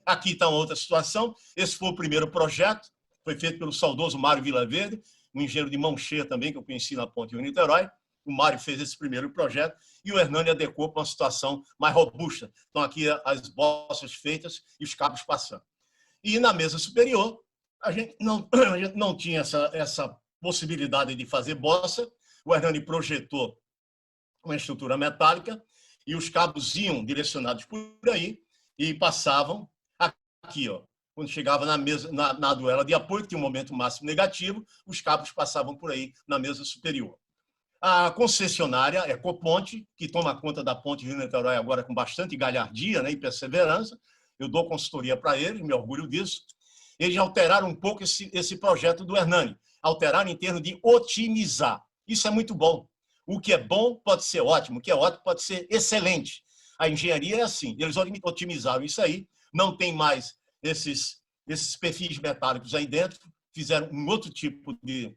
Aqui está uma outra situação. Esse foi o primeiro projeto, foi feito pelo saudoso Mário Vilaverde, um engenheiro de mão cheia também, que eu conheci na Ponte Rio-Niterói. O Mário fez esse primeiro projeto e o Hernani adequou para uma situação mais robusta. Então, aqui as bossas feitas e os cabos passando. E na mesa superior, a gente não tinha essa possibilidade de fazer bossa. O Hernani projetou uma estrutura metálica e os cabos iam direcionados por aí e passavam aqui, ó. Quando chegava na mesa, na duela de apoio, que tinha um momento máximo negativo, os cabos passavam por aí na mesa superior. A concessionária Ecoponte, que toma conta da ponte Rio-Niterói agora com bastante galhardia, né, e perseverança. Eu dou consultoria para eles, me orgulho disso. Eles alteraram um pouco esse projeto do Hernani. Alteraram em termos de otimizar. Isso é muito bom. O que é bom pode ser ótimo, o que é ótimo pode ser excelente. A engenharia é assim. Eles otimizaram isso aí. Não tem mais esses perfis metálicos aí dentro. Fizeram um outro tipo de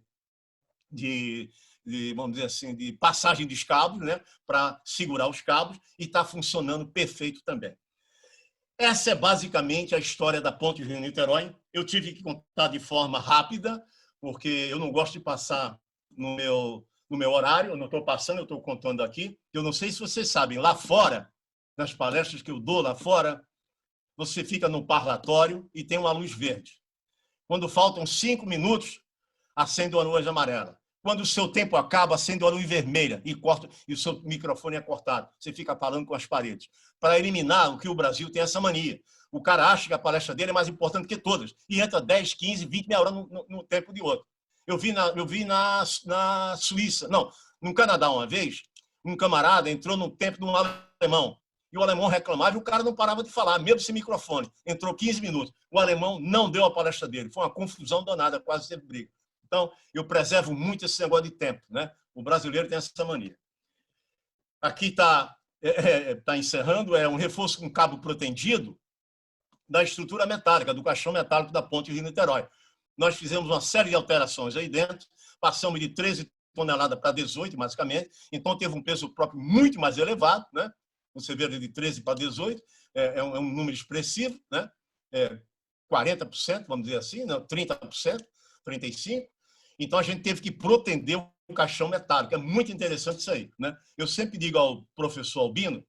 vamos dizer assim, de passagem dos cabos, né, para segurar os cabos, e está funcionando perfeito também. Essa é basicamente a história da Ponte Rio-Niterói. Eu tive que contar de forma rápida, porque eu não gosto de passar no meu horário, eu não estou passando, eu estou contando aqui. Eu não sei se vocês sabem, lá fora, nas palestras que eu dou lá fora, você fica num parlatório e tem uma luz verde. Quando faltam 5 minutos, acende uma luz amarela. quando o seu tempo acaba, acende a luz vermelha e corta, e o seu microfone é cortado. Você fica falando com as paredes. Para eliminar o que o Brasil tem essa mania. O cara acha que a palestra dele é mais importante que todas. E entra 10, 15, 20, meia hora no tempo de outro. Eu vi na Suíça, não, no Canadá uma vez, um camarada entrou no tempo de um alemão. E o alemão reclamava e o cara não parava de falar, mesmo sem microfone. Entrou 15 minutos. O alemão não deu a palestra dele. Foi uma confusão danada, quase teve briga. Então, eu preservo muito esse negócio de tempo, né? O brasileiro tem essa mania. Aqui está encerrando, é um reforço com cabo protendido da estrutura metálica, do caixão metálico da ponte Rio-Niterói. Nós fizemos uma série de alterações aí dentro, passamos de 13 toneladas para 18, basicamente, então teve um peso próprio muito mais elevado, né? Você vê de 13 para 18, é um número expressivo, né? 40%, vamos dizer assim, né? 30%, 35%. Então, a gente teve que protender o caixão metálico. É muito interessante isso aí, né? Eu sempre digo ao professor Albino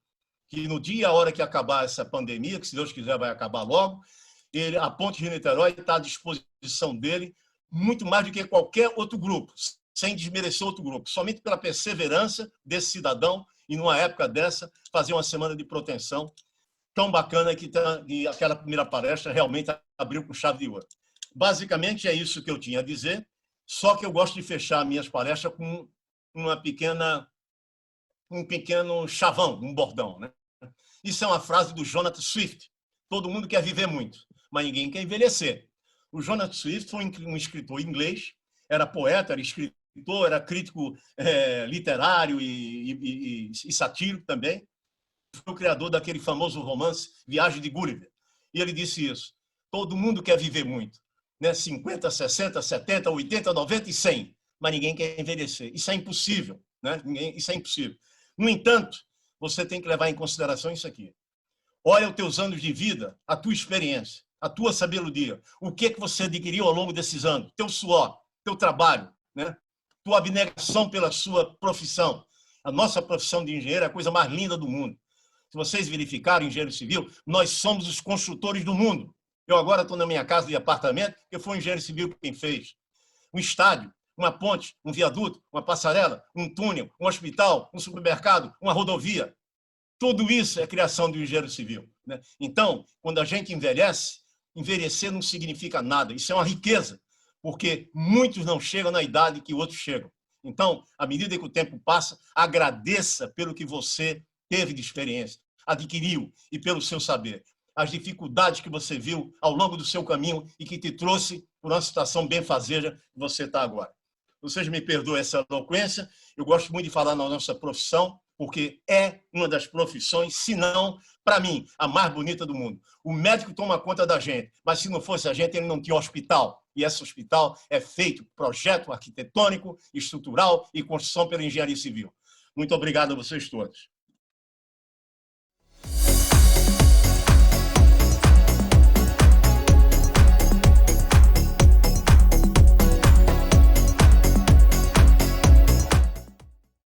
que no dia e a hora que acabar essa pandemia, que se Deus quiser vai acabar logo, a Ponte Rio-Niterói está à disposição dele muito mais do que qualquer outro grupo, sem desmerecer outro grupo, somente pela perseverança desse cidadão e, numa época dessa, fazer uma semana de proteção tão bacana que aquela primeira palestra realmente abriu com chave de ouro. Basicamente, é isso que eu tinha a dizer, só que eu gosto de fechar minhas palestras com um pequeno chavão, um bordão, né? Isso é uma frase do Jonathan Swift. Todo mundo quer viver muito, mas ninguém quer envelhecer. O Jonathan Swift foi um escritor inglês, era poeta, era escritor, era crítico literário e satírico também. Foi o criador daquele famoso romance Viagem de Gulliver. E ele disse isso. Todo mundo quer viver muito, né? 50, 60, 70, 80, 90 e 100, mas ninguém quer envelhecer. Isso é impossível, né? Isso é impossível. No entanto, você tem que levar em consideração isso aqui. Olha os teus anos de vida, a tua experiência, a tua sabedoria, o que você adquiriu ao longo desses anos, teu suor, teu trabalho, né? Tua abnegação pela sua profissão. A nossa profissão de engenheiro é a coisa mais linda do mundo. Se vocês verificarem, engenheiro civil, nós somos os construtores do mundo. Eu agora estou na minha casa de apartamento, eu fui um engenheiro civil quem fez. Um estádio, uma ponte, um viaduto, uma passarela, um túnel, um hospital, um supermercado, uma rodovia. Tudo isso é criação do engenheiro civil, né? Então, quando a gente envelhece, envelhecer não significa nada. Isso é uma riqueza, porque muitos não chegam na idade que outros chegam. Então, à medida que o tempo passa, agradeça pelo que você teve de experiência, adquiriu e pelo seu saber. As dificuldades que você viu ao longo do seu caminho e que te trouxe por uma situação benfazeja que você está agora. Vocês me perdoem essa eloquência, eu gosto muito de falar na nossa profissão, porque é uma das profissões, se não, para mim, a mais bonita do mundo. O médico toma conta da gente, mas se não fosse a gente, ele não tinha hospital. E esse hospital é feito projeto arquitetônico, estrutural e construção pela engenharia civil. Muito obrigado a vocês todos.